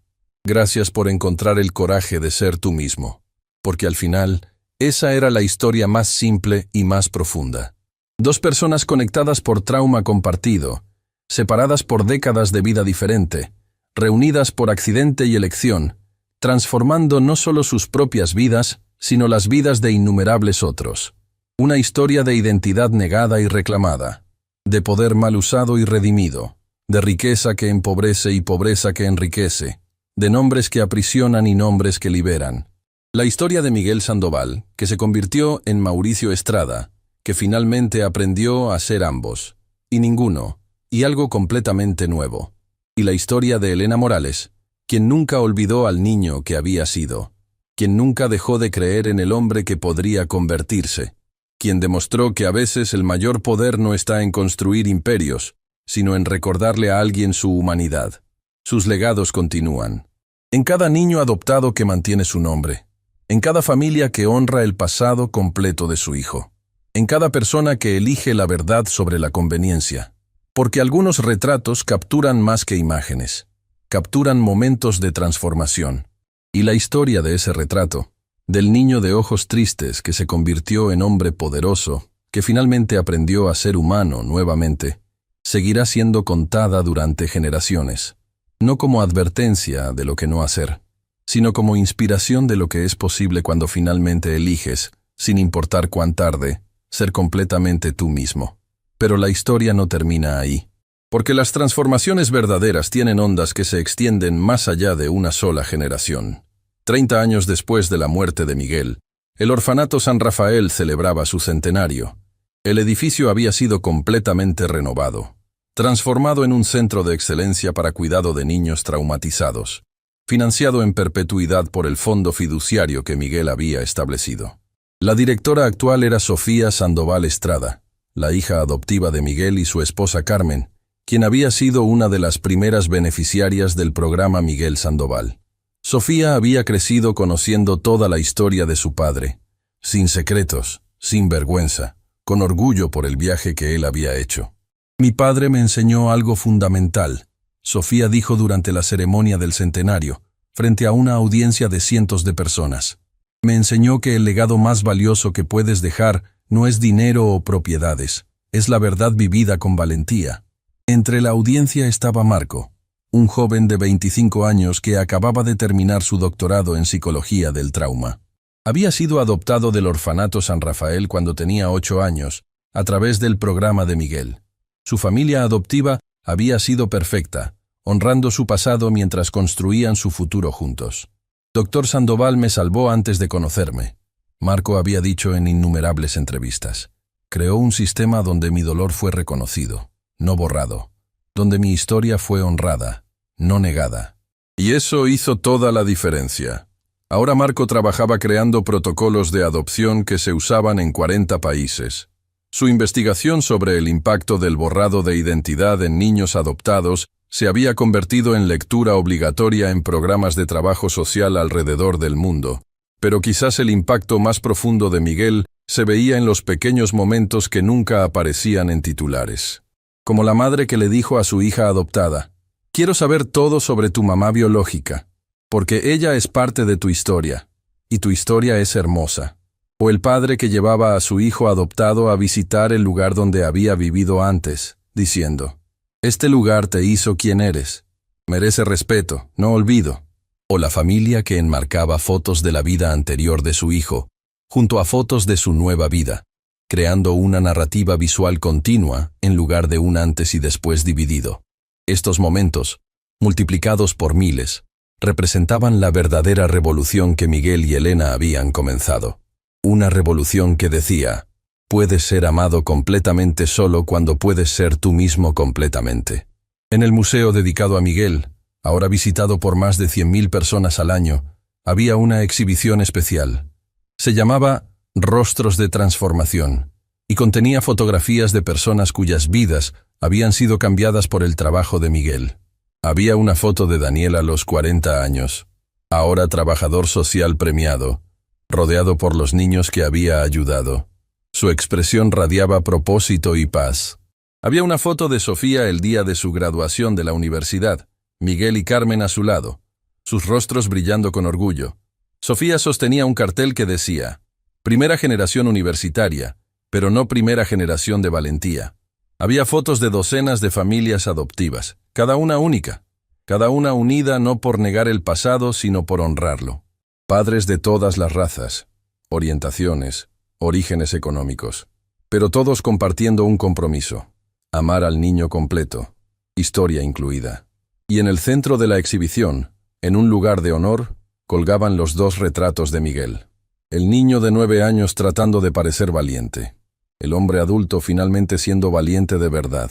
Gracias por encontrar el coraje de ser tú mismo. Porque al final, esa era la historia más simple y más profunda. Dos personas conectadas por trauma compartido, separadas por décadas de vida diferente, reunidas por accidente y elección, transformando no solo sus propias vidas, sino las vidas de innumerables otros. Una historia de identidad negada y reclamada, de poder mal usado y redimido, de riqueza que empobrece y pobreza que enriquece, de nombres que aprisionan y nombres que liberan. La historia de Miguel Sandoval, que se convirtió en Mauricio Estrada, que finalmente aprendió a ser ambos, y ninguno, y algo completamente nuevo. Y la historia de Elena Morales, quien nunca olvidó al niño que había sido, quien nunca dejó de creer en el hombre que podría convertirse, quien demostró que a veces el mayor poder no está en construir imperios, sino en recordarle a alguien su humanidad. Sus legados continúan. En cada niño adoptado que mantiene su nombre, en cada familia que honra el pasado completo de su hijo, en cada persona que elige la verdad sobre la conveniencia. Porque algunos retratos capturan más que imágenes, capturan momentos de transformación. Y la historia de ese retrato, del niño de ojos tristes que se convirtió en hombre poderoso, que finalmente aprendió a ser humano nuevamente, seguirá siendo contada durante generaciones, no como advertencia de lo que no hacer, sino como inspiración de lo que es posible cuando finalmente eliges, sin importar cuán tarde, ser completamente tú mismo. Pero la historia no termina ahí, porque las transformaciones verdaderas tienen ondas que se extienden más allá de una sola generación. 30 años después de la muerte de Miguel, el orfanato San Rafael celebraba su centenario. El edificio había sido completamente renovado, transformado en un centro de excelencia para cuidado de niños traumatizados, financiado en perpetuidad por el fondo fiduciario que Miguel había establecido. La directora actual era Sofía Sandoval Estrada, la hija adoptiva de Miguel y su esposa Carmen, quien había sido una de las primeras beneficiarias del programa Miguel Sandoval. Sofía había crecido conociendo toda la historia de su padre, sin secretos, sin vergüenza, con orgullo por el viaje que él había hecho. «Mi padre me enseñó algo fundamental», Sofía dijo durante la ceremonia del centenario, frente a una audiencia de cientos de personas. Me enseñó que el legado más valioso que puedes dejar no es dinero o propiedades, es la verdad vivida con valentía. Entre la audiencia estaba Marco, un joven de 25 años que acababa de terminar su doctorado en psicología del trauma. Había sido adoptado del orfanato San Rafael cuando tenía 8 años, a través del programa de Miguel. Su familia adoptiva había sido perfecta, honrando su pasado mientras construían su futuro juntos. Dr. Sandoval me salvó antes de conocerme. Marco había dicho en innumerables entrevistas. Creó un sistema donde mi dolor fue reconocido, no borrado, donde mi historia fue honrada, no negada. Y eso hizo toda la diferencia. Ahora Marco trabajaba creando protocolos de adopción que se usaban en 40 países. Su investigación sobre el impacto del borrado de identidad en niños adoptados se había convertido en lectura obligatoria en programas de trabajo social alrededor del mundo, pero quizás el impacto más profundo de Miguel se veía en los pequeños momentos que nunca aparecían en titulares. Como la madre que le dijo a su hija adoptada: «Quiero saber todo sobre tu mamá biológica, porque ella es parte de tu historia, y tu historia es hermosa». O el padre que llevaba a su hijo adoptado a visitar el lugar donde había vivido antes, diciendo: «Este lugar te hizo quien eres. Merece respeto, no olvido». O la familia que enmarcaba fotos de la vida anterior de su hijo, junto a fotos de su nueva vida, creando una narrativa visual continua en lugar de un antes y después dividido. Estos momentos, multiplicados por miles, representaban la verdadera revolución que Miguel y Elena habían comenzado. Una revolución que decía: puedes ser amado completamente solo cuando puedes ser tú mismo completamente. En el museo dedicado a Miguel, ahora visitado por más de 100.000 personas al año, había una exhibición especial. Se llamaba Rostros de Transformación y contenía fotografías de personas cuyas vidas habían sido cambiadas por el trabajo de Miguel. Había una foto de Daniel a los 40 años, ahora trabajador social premiado, rodeado por los niños que había ayudado. Su expresión radiaba propósito y paz. Había una foto de Sofía el día de su graduación de la universidad, Miguel y Carmen a su lado, sus rostros brillando con orgullo. Sofía sostenía un cartel que decía: «Primera generación universitaria, pero no primera generación de valentía». Había fotos de docenas de familias adoptivas, cada una única, cada una unida no por negar el pasado, sino por honrarlo. Padres de todas las razas, orientaciones, orígenes económicos, pero todos compartiendo un compromiso: amar al niño completo, historia incluida. Y en el centro de la exhibición, en un lugar de honor, colgaban los 2 retratos de Miguel. El niño de 9 años tratando de parecer valiente, el hombre adulto finalmente siendo valiente de verdad.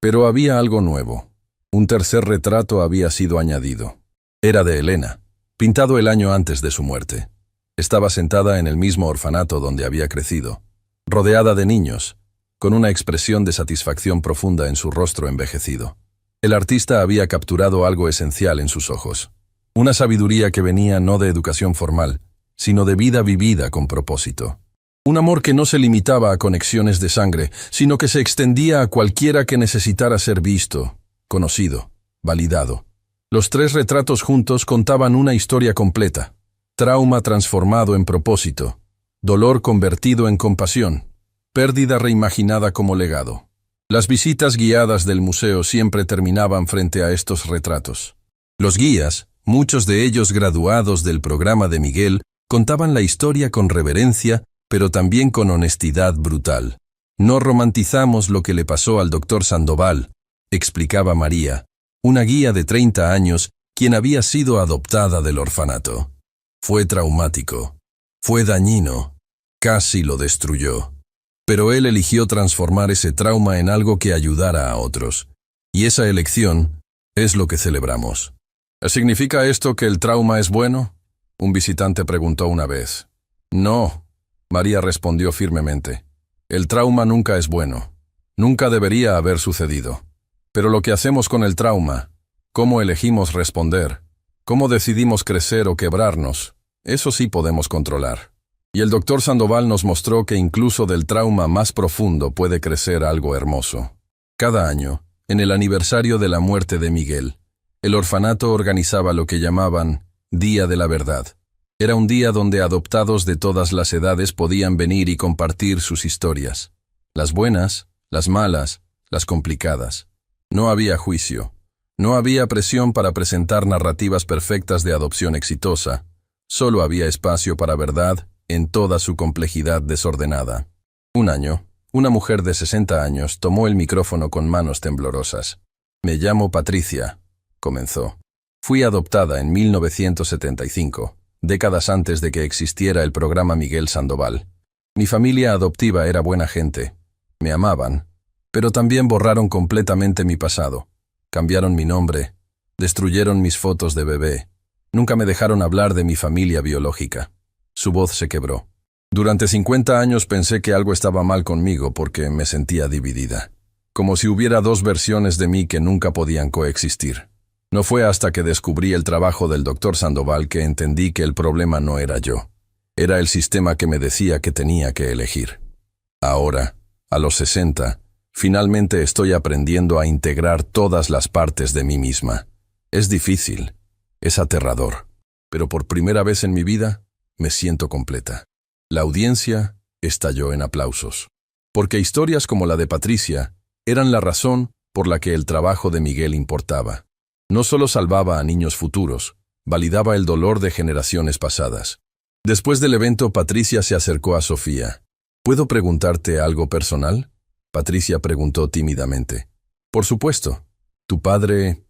Pero había algo nuevo. Un tercer retrato había sido añadido. Era de Elena, pintado el año antes de su muerte. Estaba sentada en el mismo orfanato donde había crecido, rodeada de niños, con una expresión de satisfacción profunda en su rostro envejecido. El artista había capturado algo esencial en sus ojos, una sabiduría que venía no de educación formal, sino de vida vivida con propósito. Un amor que no se limitaba a conexiones de sangre, sino que se extendía a cualquiera que necesitara ser visto, conocido, validado. Los 3 retratos juntos contaban una historia completa: trauma transformado en propósito, dolor convertido en compasión, pérdida reimaginada como legado. Las visitas guiadas del museo siempre terminaban frente a estos retratos. Los guías, muchos de ellos graduados del programa de Miguel, contaban la historia con reverencia, pero también con honestidad brutal. «No romantizamos lo que le pasó al Dr. Sandoval», explicaba María, una guía de 30 años, quien había sido adoptada del orfanato. «Fue traumático. Fue dañino. Casi lo destruyó. Pero él eligió transformar ese trauma en algo que ayudara a otros. Y esa elección es lo que celebramos». «¿Significa esto que el trauma es bueno?», un visitante preguntó una vez. «No», María respondió firmemente. «El trauma nunca es bueno. Nunca debería haber sucedido. Pero lo que hacemos con el trauma, cómo elegimos responder, cómo decidimos crecer o quebrarnos, eso sí podemos controlar». Y el Dr. Sandoval nos mostró que incluso del trauma más profundo puede crecer algo hermoso. Cada año, en el aniversario de la muerte de Miguel, el orfanato organizaba lo que llamaban Día de la Verdad. Era un día donde adoptados de todas las edades podían venir y compartir sus historias. Las buenas, las malas, las complicadas. No había juicio. No había presión para presentar narrativas perfectas de adopción exitosa. Solo había espacio para verdad en toda su complejidad desordenada. Un año, una mujer de 60 años tomó el micrófono con manos temblorosas. «Me llamo Patricia», comenzó. «Fui adoptada en 1975, décadas antes de que existiera el programa Miguel Sandoval. Mi familia adoptiva era buena gente. Me amaban, pero también borraron completamente mi pasado. Cambiaron mi nombre, destruyeron mis fotos de bebé. Nunca me dejaron hablar de mi familia biológica». Su voz se quebró. «Durante 50 años pensé que algo estaba mal conmigo porque me sentía dividida. Como si hubiera dos versiones de mí que nunca podían coexistir. No fue hasta que descubrí el trabajo del Dr. Sandoval que entendí que el problema no era yo. Era el sistema que me decía que tenía que elegir. Ahora, a los 60, finalmente estoy aprendiendo a integrar todas las partes de mí misma. Es difícil, es aterrador, pero por primera vez en mi vida me siento completa». La audiencia estalló en aplausos, porque historias como la de Patricia eran la razón por la que el trabajo de Miguel importaba. No solo salvaba a niños futuros, validaba el dolor de generaciones pasadas. Después del evento, Patricia se acercó a Sofía. «¿Puedo preguntarte algo personal?», Patricia preguntó tímidamente. «Por supuesto. Tu padre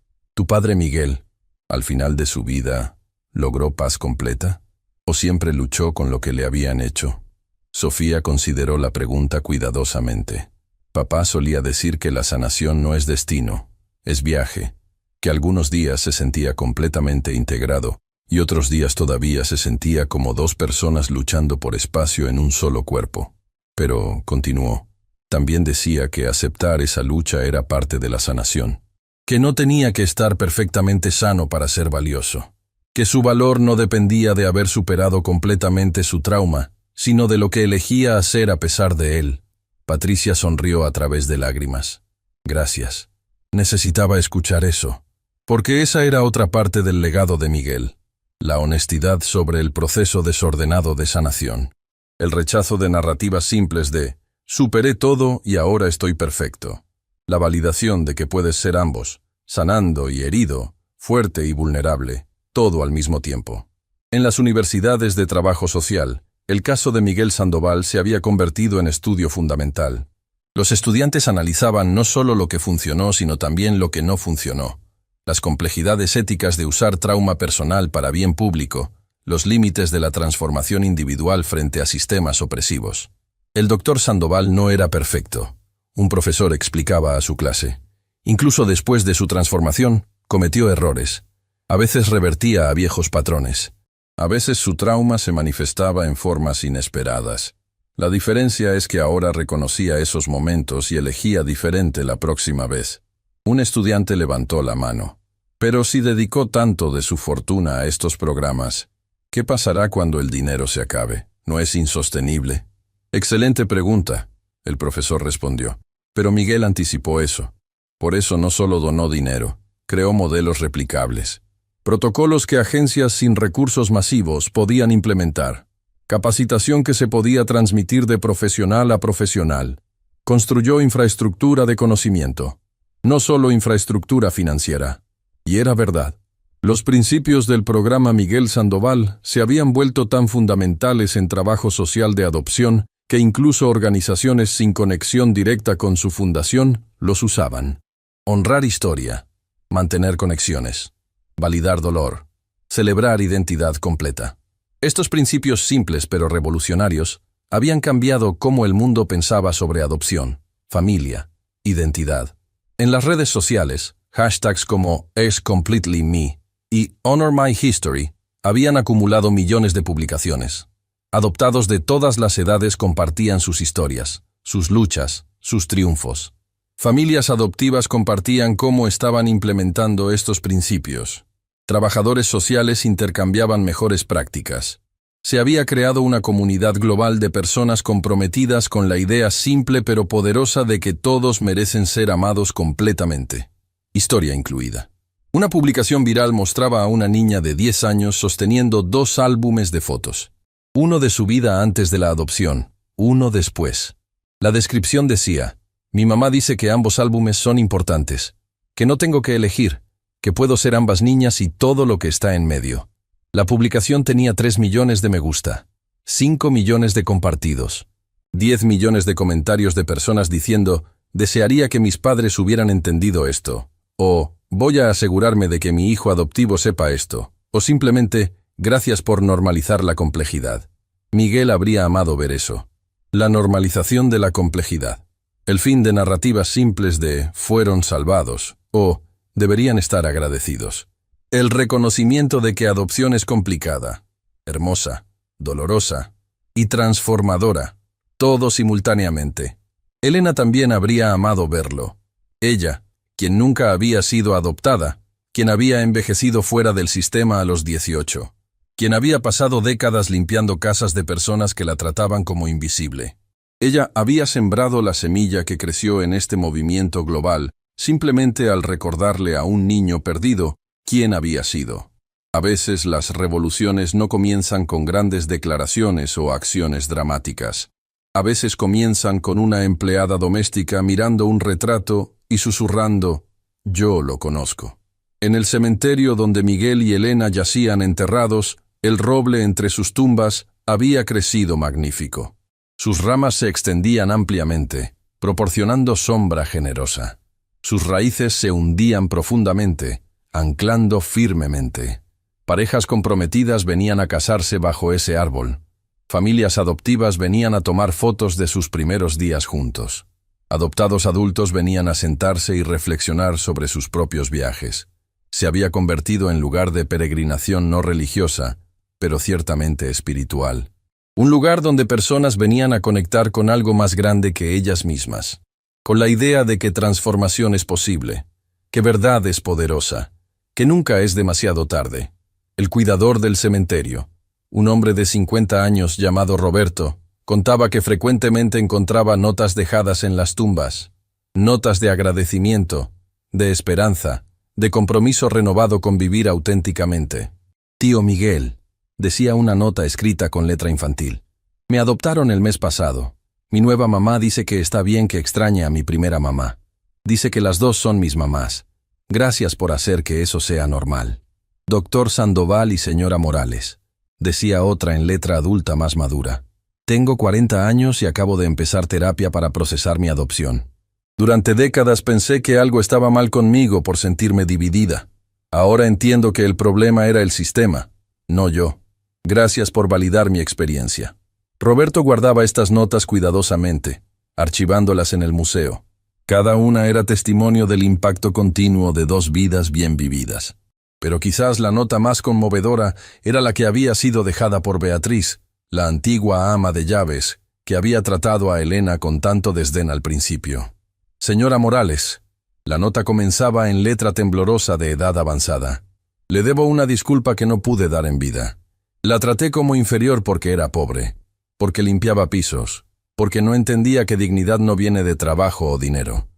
Miguel, al final de su vida, ¿logró paz completa? ¿O siempre luchó con lo que le habían hecho?». Sofía consideró la pregunta cuidadosamente. «Papá solía decir que la sanación no es destino, es viaje, que algunos días se sentía completamente integrado y otros días todavía se sentía como dos personas luchando por espacio en un solo cuerpo. Pero», continuó, «también decía que aceptar esa lucha era parte de la sanación, que no tenía que estar perfectamente sano para ser valioso, que su valor no dependía de haber superado completamente su trauma, sino de lo que elegía hacer a pesar de él». Patricia sonrió a través de lágrimas. «Gracias. Necesitaba escuchar eso, porque esa era otra parte del legado de Miguel, la honestidad sobre el proceso desordenado de sanación, el rechazo de narrativas simples de «superé todo y ahora estoy perfecto», la validación de que puedes ser ambos, sanando y herido, fuerte y vulnerable, todo al mismo tiempo. En las universidades de trabajo social, el caso de Miguel Sandoval se había convertido en estudio fundamental. Los estudiantes analizaban no solo lo que funcionó, sino también lo que no funcionó. Las complejidades éticas de usar trauma personal para bien público, los límites de la transformación individual frente a sistemas opresivos. El Dr. Sandoval no era perfecto, un profesor explicaba a su clase. Incluso después de su transformación, cometió errores. A veces revertía a viejos patrones. A veces su trauma se manifestaba en formas inesperadas. La diferencia es que ahora reconocía esos momentos y elegía diferente la próxima vez. Un estudiante levantó la mano. «Pero si dedicó tanto de su fortuna a estos programas, ¿qué pasará cuando el dinero se acabe? ¿No es insostenible?». «Excelente pregunta», el profesor respondió. Pero Miguel anticipó eso. Por eso no solo donó dinero, creó modelos replicables. Protocolos que agencias sin recursos masivos podían implementar. Capacitación que se podía transmitir de profesional a profesional. Construyó infraestructura de conocimiento. No solo infraestructura financiera. Y era verdad. Los principios del programa Miguel Sandoval se habían vuelto tan fundamentales en trabajo social de adopción que incluso organizaciones sin conexión directa con su fundación los usaban. Honrar historia. Mantener conexiones. Validar dolor, celebrar identidad completa. Estos principios simples pero revolucionarios habían cambiado cómo el mundo pensaba sobre adopción, familia, identidad. En las redes sociales, hashtags como #IsCompletelyMe y Honor My History habían acumulado millones de publicaciones. Adoptados de todas las edades compartían sus historias, sus luchas, sus triunfos. Familias adoptivas compartían cómo estaban implementando estos principios. Trabajadores sociales intercambiaban mejores prácticas. Se había creado una comunidad global de personas comprometidas con la idea simple pero poderosa de que todos merecen ser amados completamente, historia incluida. Una publicación viral mostraba a una niña de 10 años sosteniendo 2 álbumes de fotos. Uno de su vida antes de la adopción, uno después. La descripción decía: mi mamá dice que ambos álbumes son importantes, que no tengo que elegir, que puedo ser ambas niñas y todo lo que está en medio. La publicación tenía 3 millones de me gusta, 5 millones de compartidos, 10 millones de comentarios de personas diciendo: desearía que mis padres hubieran entendido esto, o voy a asegurarme de que mi hijo adoptivo sepa esto, o simplemente gracias por normalizar la complejidad. Miguel habría amado ver eso. La normalización de la complejidad. El fin de narrativas simples de fueron salvados o deberían estar agradecidos. El reconocimiento de que adopción es complicada, hermosa, dolorosa y transformadora, todo simultáneamente. Elena también habría amado verlo. Ella, quien nunca había sido adoptada, quien había envejecido fuera del sistema a los 18, quien había pasado décadas limpiando casas de personas que la trataban como invisible. Ella había sembrado la semilla que creció en este movimiento global simplemente al recordarle a un niño perdido quién había sido. A veces las revoluciones no comienzan con grandes declaraciones o acciones dramáticas. A veces comienzan con una empleada doméstica mirando un retrato y susurrando: yo lo conozco. En el cementerio donde Miguel y Elena yacían enterrados, el roble entre sus tumbas había crecido magnífico. Sus ramas se extendían ampliamente, proporcionando sombra generosa. Sus raíces se hundían profundamente, anclando firmemente. Parejas comprometidas venían a casarse bajo ese árbol. Familias adoptivas venían a tomar fotos de sus primeros días juntos. Adoptados adultos venían a sentarse y reflexionar sobre sus propios viajes. Se había convertido en lugar de peregrinación no religiosa, pero ciertamente espiritual. Un lugar donde personas venían a conectar con algo más grande que ellas mismas, con la idea de que transformación es posible, que verdad es poderosa, que nunca es demasiado tarde. El cuidador del cementerio, un hombre de 50 años llamado Roberto, contaba que frecuentemente encontraba notas dejadas en las tumbas, notas de agradecimiento, de esperanza, de compromiso renovado con vivir auténticamente. Tío Miguel, decía una nota escrita con letra infantil. Me adoptaron el mes pasado. Mi nueva mamá dice que está bien que extrañe a mi primera mamá. Dice que las dos son mis mamás. Gracias por hacer que eso sea normal. Doctor Sandoval y señora Morales, decía otra en letra adulta más madura. Tengo 40 años y acabo de empezar terapia para procesar mi adopción. Durante décadas pensé que algo estaba mal conmigo por sentirme dividida. Ahora entiendo que el problema era el sistema, no yo. Gracias por validar mi experiencia. Roberto guardaba estas notas cuidadosamente, archivándolas en el museo. Cada una era testimonio del impacto continuo de 2 vidas bien vividas. Pero quizás la nota más conmovedora era la que había sido dejada por Beatriz, la antigua ama de llaves, que había tratado a Elena con tanto desdén al principio. Señora Morales, la nota comenzaba en letra temblorosa de edad avanzada. Le debo una disculpa que no pude dar en vida. La traté como inferior porque era pobre, porque limpiaba pisos, porque no entendía que dignidad no viene de trabajo o dinero.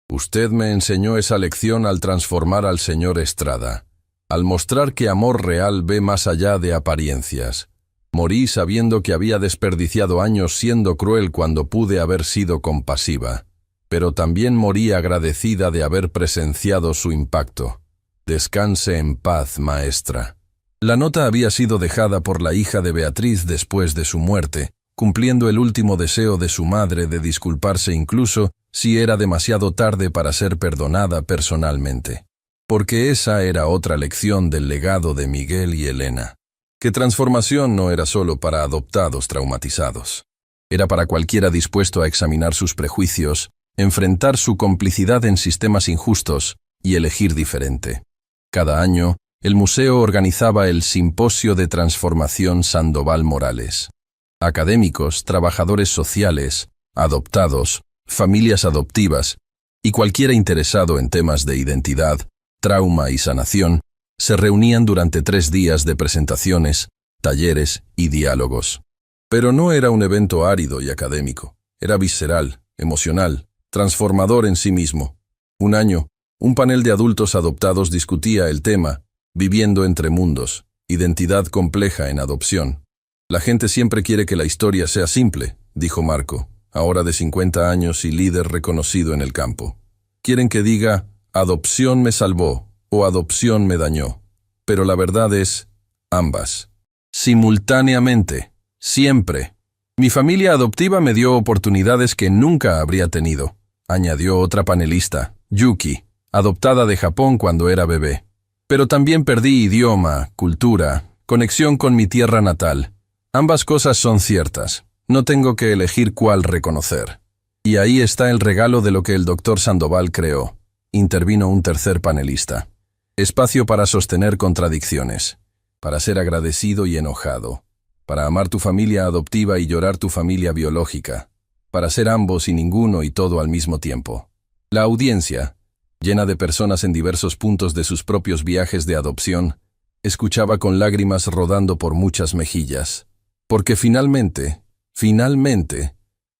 Usted me enseñó esa lección al transformar al señor Estrada, al mostrar que amor real ve más allá de apariencias. Morí sabiendo que había desperdiciado años siendo cruel cuando pude haber sido compasiva, pero también morí agradecida de haber presenciado su impacto. Descanse en paz, maestra. La nota había sido dejada por la hija de Beatriz después de su muerte, cumpliendo el último deseo de su madre de disculparse incluso si era demasiado tarde para ser perdonada personalmente. Porque esa era otra lección del legado de Miguel y Elena. Que transformación no era solo para adoptados traumatizados. Era para cualquiera dispuesto a examinar sus prejuicios, enfrentar su complicidad en sistemas injustos y elegir diferente. Cada año, el museo organizaba el Simposio de Transformación Sandoval Morales. Académicos, trabajadores sociales, adoptados, familias adoptivas y cualquiera interesado en temas de identidad, trauma y sanación se reunían durante 3 días de presentaciones, talleres y diálogos. Pero no era un evento árido y académico. Era visceral, emocional, transformador en sí mismo. Un año, Un panel de adultos adoptados discutía el tema, viviendo entre mundos, identidad compleja en adopción. La gente siempre quiere que la historia sea simple, dijo Marco, ahora de 50 años y líder reconocido en el campo. Quieren que diga, adopción me salvó o adopción me dañó. Pero la verdad es, ambas. Simultáneamente, siempre. Mi familia adoptiva me dio oportunidades que nunca habría tenido, añadió otra panelista, Yuki, adoptada de Japón cuando era bebé. Pero también perdí idioma, cultura, conexión con mi tierra natal. Ambas cosas son ciertas. No tengo que elegir cuál reconocer. Y ahí está el regalo de lo que el Dr. Sandoval creó. Intervino un tercer panelista. Espacio para sostener contradicciones. Para ser agradecido y enojado. Para amar tu familia adoptiva y llorar tu familia biológica. Para ser ambos y ninguno y todo al mismo tiempo. La audiencia, llena de personas en diversos puntos de sus propios viajes de adopción, escuchaba con lágrimas rodando por muchas mejillas. Porque finalmente,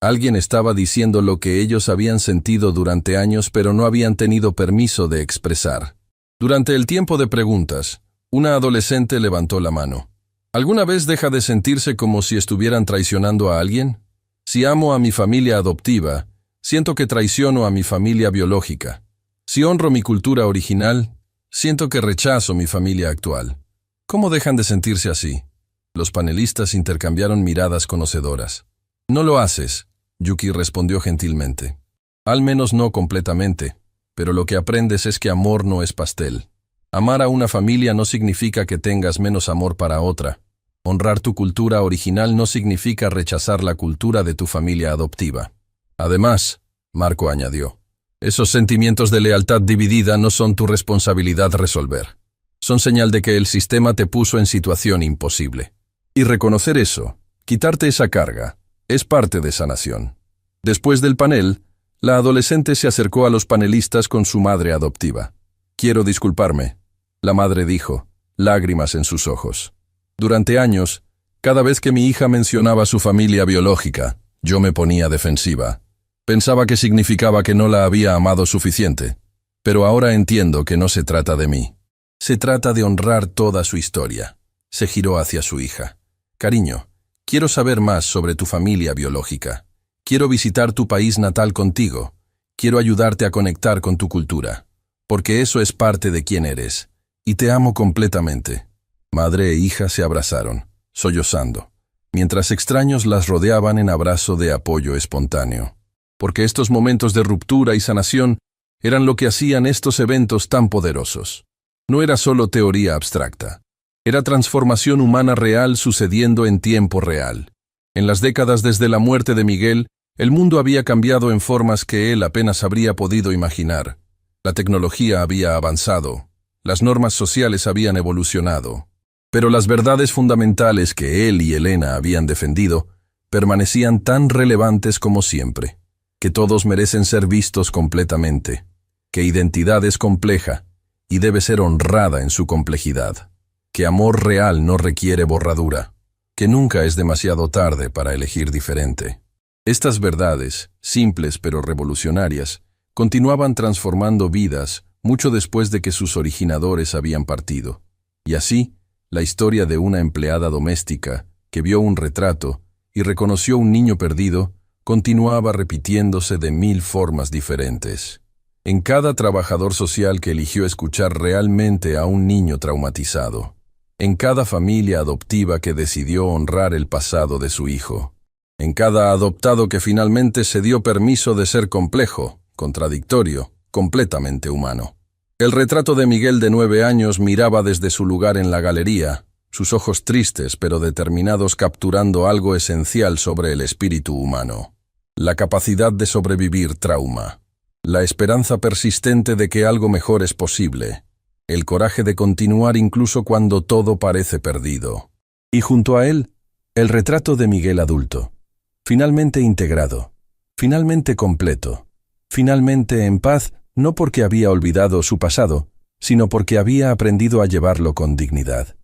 alguien estaba diciendo lo que ellos habían sentido durante años pero no habían tenido permiso de expresar. Durante el tiempo de preguntas, una adolescente levantó la mano. ¿Alguna vez deja de sentirse como si estuvieran traicionando a alguien? Si amo a mi familia adoptiva, siento que traiciono a mi familia biológica. Si honro mi cultura original, siento que rechazo mi familia actual. ¿Cómo dejan de sentirse así? Los panelistas intercambiaron miradas conocedoras. No lo haces, Yuki respondió gentilmente. Al menos no completamente, pero lo que aprendes es que amor no es pastel. Amar a una familia no significa que tengas menos amor para otra. Honrar tu cultura original no significa rechazar la cultura de tu familia adoptiva. Además, Marco añadió, esos sentimientos de lealtad dividida no son tu responsabilidad resolver. Son señal de que el sistema te puso en situación imposible. Y reconocer eso, quitarte esa carga, es parte de sanación. Después del panel, la adolescente se acercó a los panelistas con su madre adoptiva. Quiero disculparme, la madre dijo, lágrimas en sus ojos. Durante años, cada vez que mi hija mencionaba su familia biológica, yo me ponía defensiva. Pensaba que significaba que no la había amado suficiente. Pero ahora entiendo que no se trata de mí. Se trata de honrar toda su historia. Se giró hacia su hija. Cariño, quiero saber más sobre tu familia biológica. Quiero visitar tu país natal contigo. Quiero ayudarte a conectar con tu cultura. Porque eso es parte de quién eres. Y te amo completamente. Madre e hija se abrazaron, sollozando, mientras extraños las rodeaban en abrazo de apoyo espontáneo. Porque estos momentos de ruptura y sanación eran lo que hacían estos eventos tan poderosos. No era solo teoría abstracta. Era transformación humana real sucediendo en tiempo real. En las décadas desde la muerte de Miguel, el mundo había cambiado en formas que él apenas habría podido imaginar. La tecnología había avanzado, las normas sociales habían evolucionado, pero las verdades fundamentales que él y Elena habían defendido permanecían tan relevantes como siempre, que todos merecen ser vistos completamente, que identidad es compleja y debe ser honrada en su complejidad, que amor real no requiere borradura, que nunca es demasiado tarde para elegir diferente. Estas verdades, simples pero revolucionarias, continuaban transformando vidas mucho después de que sus originadores habían partido. Y así, la historia de una empleada doméstica que vio un retrato y reconoció un niño perdido continuaba repitiéndose de 1000 formas diferentes. En cada trabajador social que eligió escuchar realmente a un niño traumatizado. En cada familia adoptiva que decidió honrar el pasado de su hijo. En cada adoptado que finalmente se dio permiso de ser complejo, contradictorio, completamente humano. El retrato de Miguel de 9 años miraba desde su lugar en la galería, sus ojos tristes pero determinados capturando algo esencial sobre el espíritu humano. La capacidad de sobrevivir trauma. La esperanza persistente de que algo mejor es posible. El coraje de continuar incluso cuando todo parece perdido. Y junto a él, el retrato de Miguel adulto. Finalmente integrado. Finalmente completo. Finalmente en paz, no porque había olvidado su pasado, sino porque había aprendido a llevarlo con dignidad.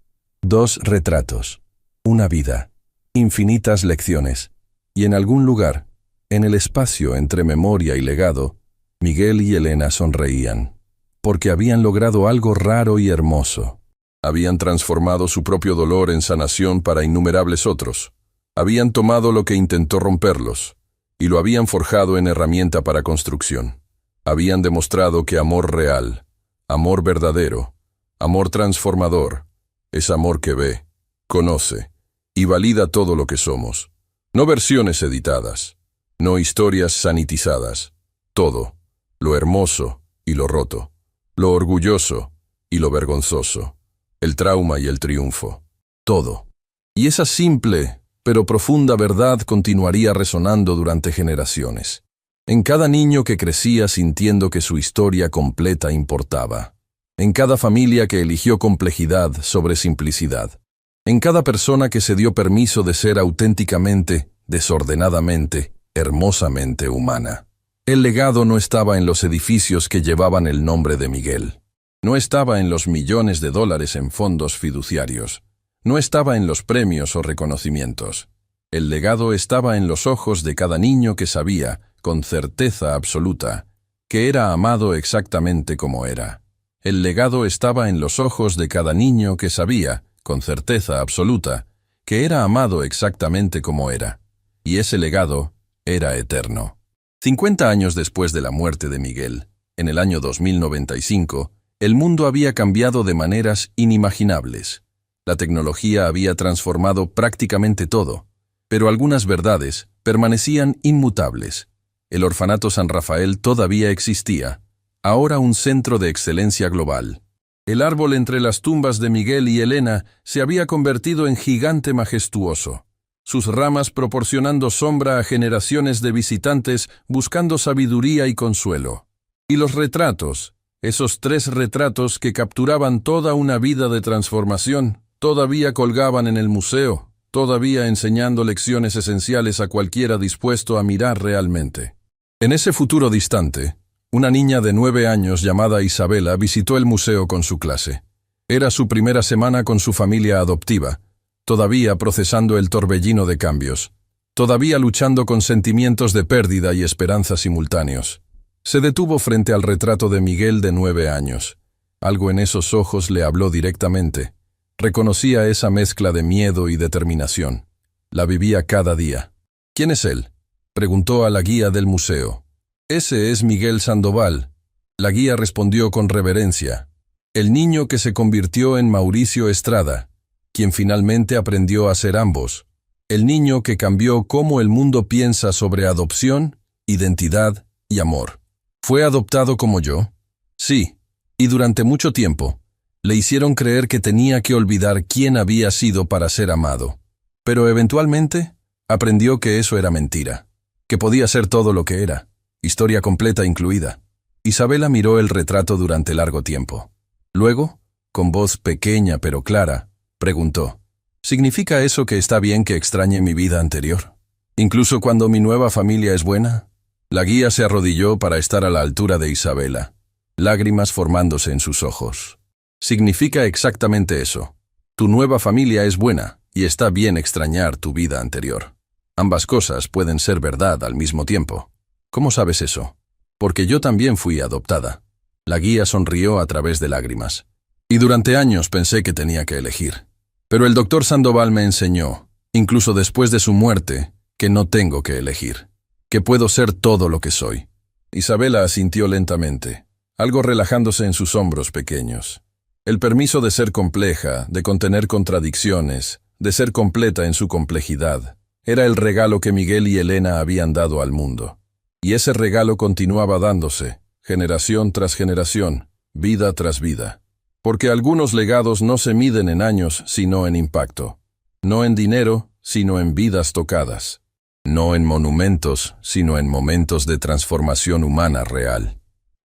2 retratos. Una vida. Infinitas lecciones. Y en algún lugar, en el espacio entre memoria y legado, Miguel y Elena sonreían. porque habían logrado algo raro y hermoso. Habían transformado su propio dolor en sanación para innumerables otros. Habían tomado lo que intentó romperlos, y lo habían forjado en herramienta para construcción. Habían demostrado que amor real, amor verdadero, amor transformador, es amor que ve, conoce y valida todo lo que somos. No versiones editadas, no historias sanitizadas. Todo, lo hermoso y lo roto, lo orgulloso y lo vergonzoso, el trauma y el triunfo. Todo. Y esa simple pero profunda verdad continuaría resonando durante generaciones. En cada niño que crecía sintiendo que su historia completa importaba. En cada familia que eligió complejidad sobre simplicidad. En cada persona que se dio permiso de ser auténticamente, desordenadamente, hermosamente humana. El legado no estaba en los edificios que llevaban el nombre de Miguel. No estaba en los millones de dólares en fondos fiduciarios. No estaba en los premios o reconocimientos. El legado estaba en los ojos de cada niño que sabía, con certeza absoluta, que era amado exactamente como era. El legado estaba en los ojos de cada niño que sabía, con certeza absoluta, que era amado exactamente como era. Y ese legado era eterno. 50 años después de la muerte de Miguel, en el año 2095, el mundo había cambiado de maneras inimaginables. La tecnología había transformado prácticamente todo, pero algunas verdades permanecían inmutables. El orfanato San Rafael todavía existía, ahora un centro de excelencia global. El árbol entre las tumbas de Miguel y Elena se había convertido en gigante majestuoso, sus ramas proporcionando sombra a generaciones de visitantes buscando sabiduría y consuelo. Y los retratos, esos 3 retratos que capturaban toda una vida de transformación, todavía colgaban en el museo, todavía enseñando lecciones esenciales a cualquiera dispuesto a mirar realmente. En ese futuro distante, una niña de 9 años llamada Isabela visitó el museo con su clase. Era su primera semana con su familia adoptiva, todavía procesando el torbellino de cambios, todavía luchando con sentimientos de pérdida y esperanza simultáneos. Se detuvo frente al retrato de Miguel de 9 años. Algo en esos ojos le habló directamente. Reconocía esa mezcla de miedo y determinación. La vivía cada día. ¿Quién es él?, preguntó a la guía del museo. Ese es Miguel Sandoval. La guía respondió con reverencia. El niño que se convirtió en Mauricio Estrada, quien finalmente aprendió a ser ambos. El niño que cambió cómo el mundo piensa sobre adopción, identidad y amor. ¿Fue adoptado como yo? Sí, y durante mucho tiempo. Le hicieron creer que tenía que olvidar quién había sido para ser amado. Pero eventualmente aprendió que eso era mentira, que podía ser todo lo que era, historia completa incluida. Isabela miró el retrato durante largo tiempo. Luego, con voz pequeña pero clara, preguntó, ¿significa eso que está bien que extrañe mi vida anterior? ¿Incluso cuando mi nueva familia es buena? La guía se arrodilló para estar a la altura de Isabela, lágrimas formándose en sus ojos. Significa exactamente eso. Tu nueva familia es buena y está bien extrañar tu vida anterior. Ambas cosas pueden ser verdad al mismo tiempo. ¿Cómo sabes eso? Porque yo también fui adoptada. La guía sonrió a través de lágrimas. Y durante años pensé que tenía que elegir. Pero el doctor Sandoval me enseñó, incluso después de su muerte, que no tengo que elegir. Que puedo ser todo lo que soy. Isabela asintió lentamente, algo relajándose en sus hombros pequeños. El permiso de ser compleja, de contener contradicciones, de ser completa en su complejidad, era el regalo que Miguel y Elena habían dado al mundo. Y ese regalo continuaba dándose, generación tras generación, vida tras vida. Porque algunos legados no se miden en años, sino en impacto. No en dinero, sino en vidas tocadas. No en monumentos, sino en momentos de transformación humana real.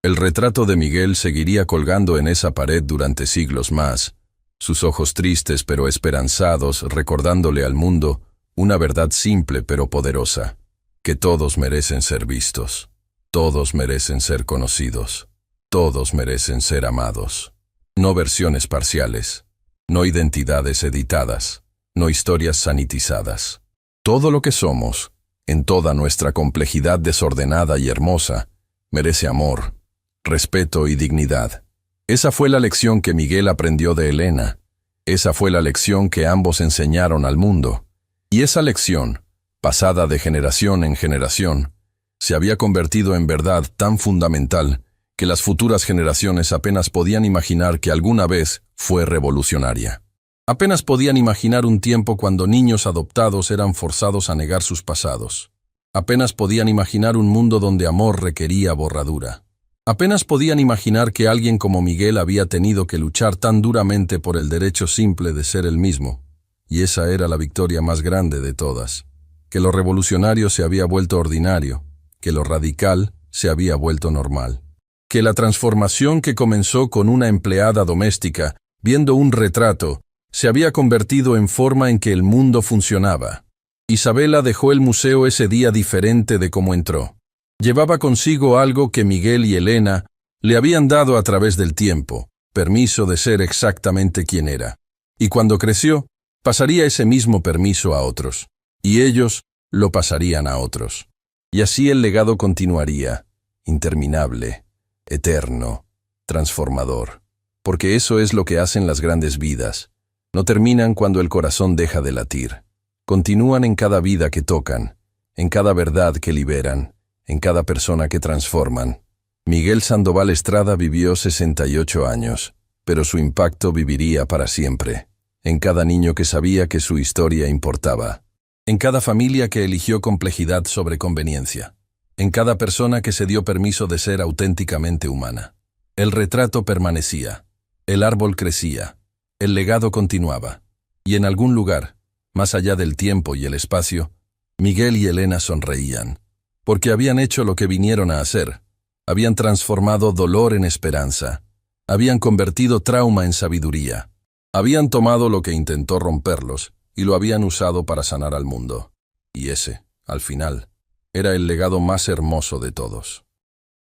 El retrato de Miguel seguiría colgando en esa pared durante siglos más, sus ojos tristes pero esperanzados, recordándole al mundo una verdad simple pero poderosa, que todos merecen ser vistos, todos merecen ser conocidos, todos merecen ser amados. No versiones parciales, no identidades editadas, no historias sanitizadas. Todo lo que somos, en toda nuestra complejidad desordenada y hermosa, merece amor, respeto y dignidad. Esa fue la lección que Miguel aprendió de Elena. Esa fue la lección que ambos enseñaron al mundo. Y esa lección, pasada de generación en generación, se había convertido en verdad tan fundamental que las futuras generaciones apenas podían imaginar que alguna vez fue revolucionaria. Apenas podían imaginar un tiempo cuando niños adoptados eran forzados a negar sus pasados. Apenas podían imaginar un mundo donde amor requería borradura. Apenas podían imaginar que alguien como Miguel había tenido que luchar tan duramente por el derecho simple de ser él mismo. Y esa era la victoria más grande de todas. Que lo revolucionario se había vuelto ordinario, que lo radical se había vuelto normal. Que la transformación que comenzó con una empleada doméstica, viendo un retrato, se había convertido en forma en que el mundo funcionaba. Isabela dejó el museo ese día diferente de como entró. Llevaba consigo algo que Miguel y Elena le habían dado a través del tiempo, permiso de ser exactamente quien era. Y cuando creció, pasaría ese mismo permiso a otros. Y ellos lo pasarían a otros. Y así el legado continuaría, interminable, eterno, transformador. Porque eso es lo que hacen las grandes vidas. No terminan cuando el corazón deja de latir. Continúan en cada vida que tocan, en cada verdad que liberan, en cada persona que transforman. Miguel Sandoval Estrada vivió 68 años, pero su impacto viviría para siempre. En cada niño que sabía que su historia importaba. En cada familia que eligió complejidad sobre conveniencia. En cada persona que se dio permiso de ser auténticamente humana. El retrato permanecía. El árbol crecía. El legado continuaba. Y en algún lugar, más allá del tiempo y el espacio, Miguel y Elena sonreían. Porque habían hecho lo que vinieron a hacer. Habían transformado dolor en esperanza. Habían convertido trauma en sabiduría. Habían tomado lo que intentó romperlos y lo habían usado para sanar al mundo. Y ese, al final, era el legado más hermoso de todos.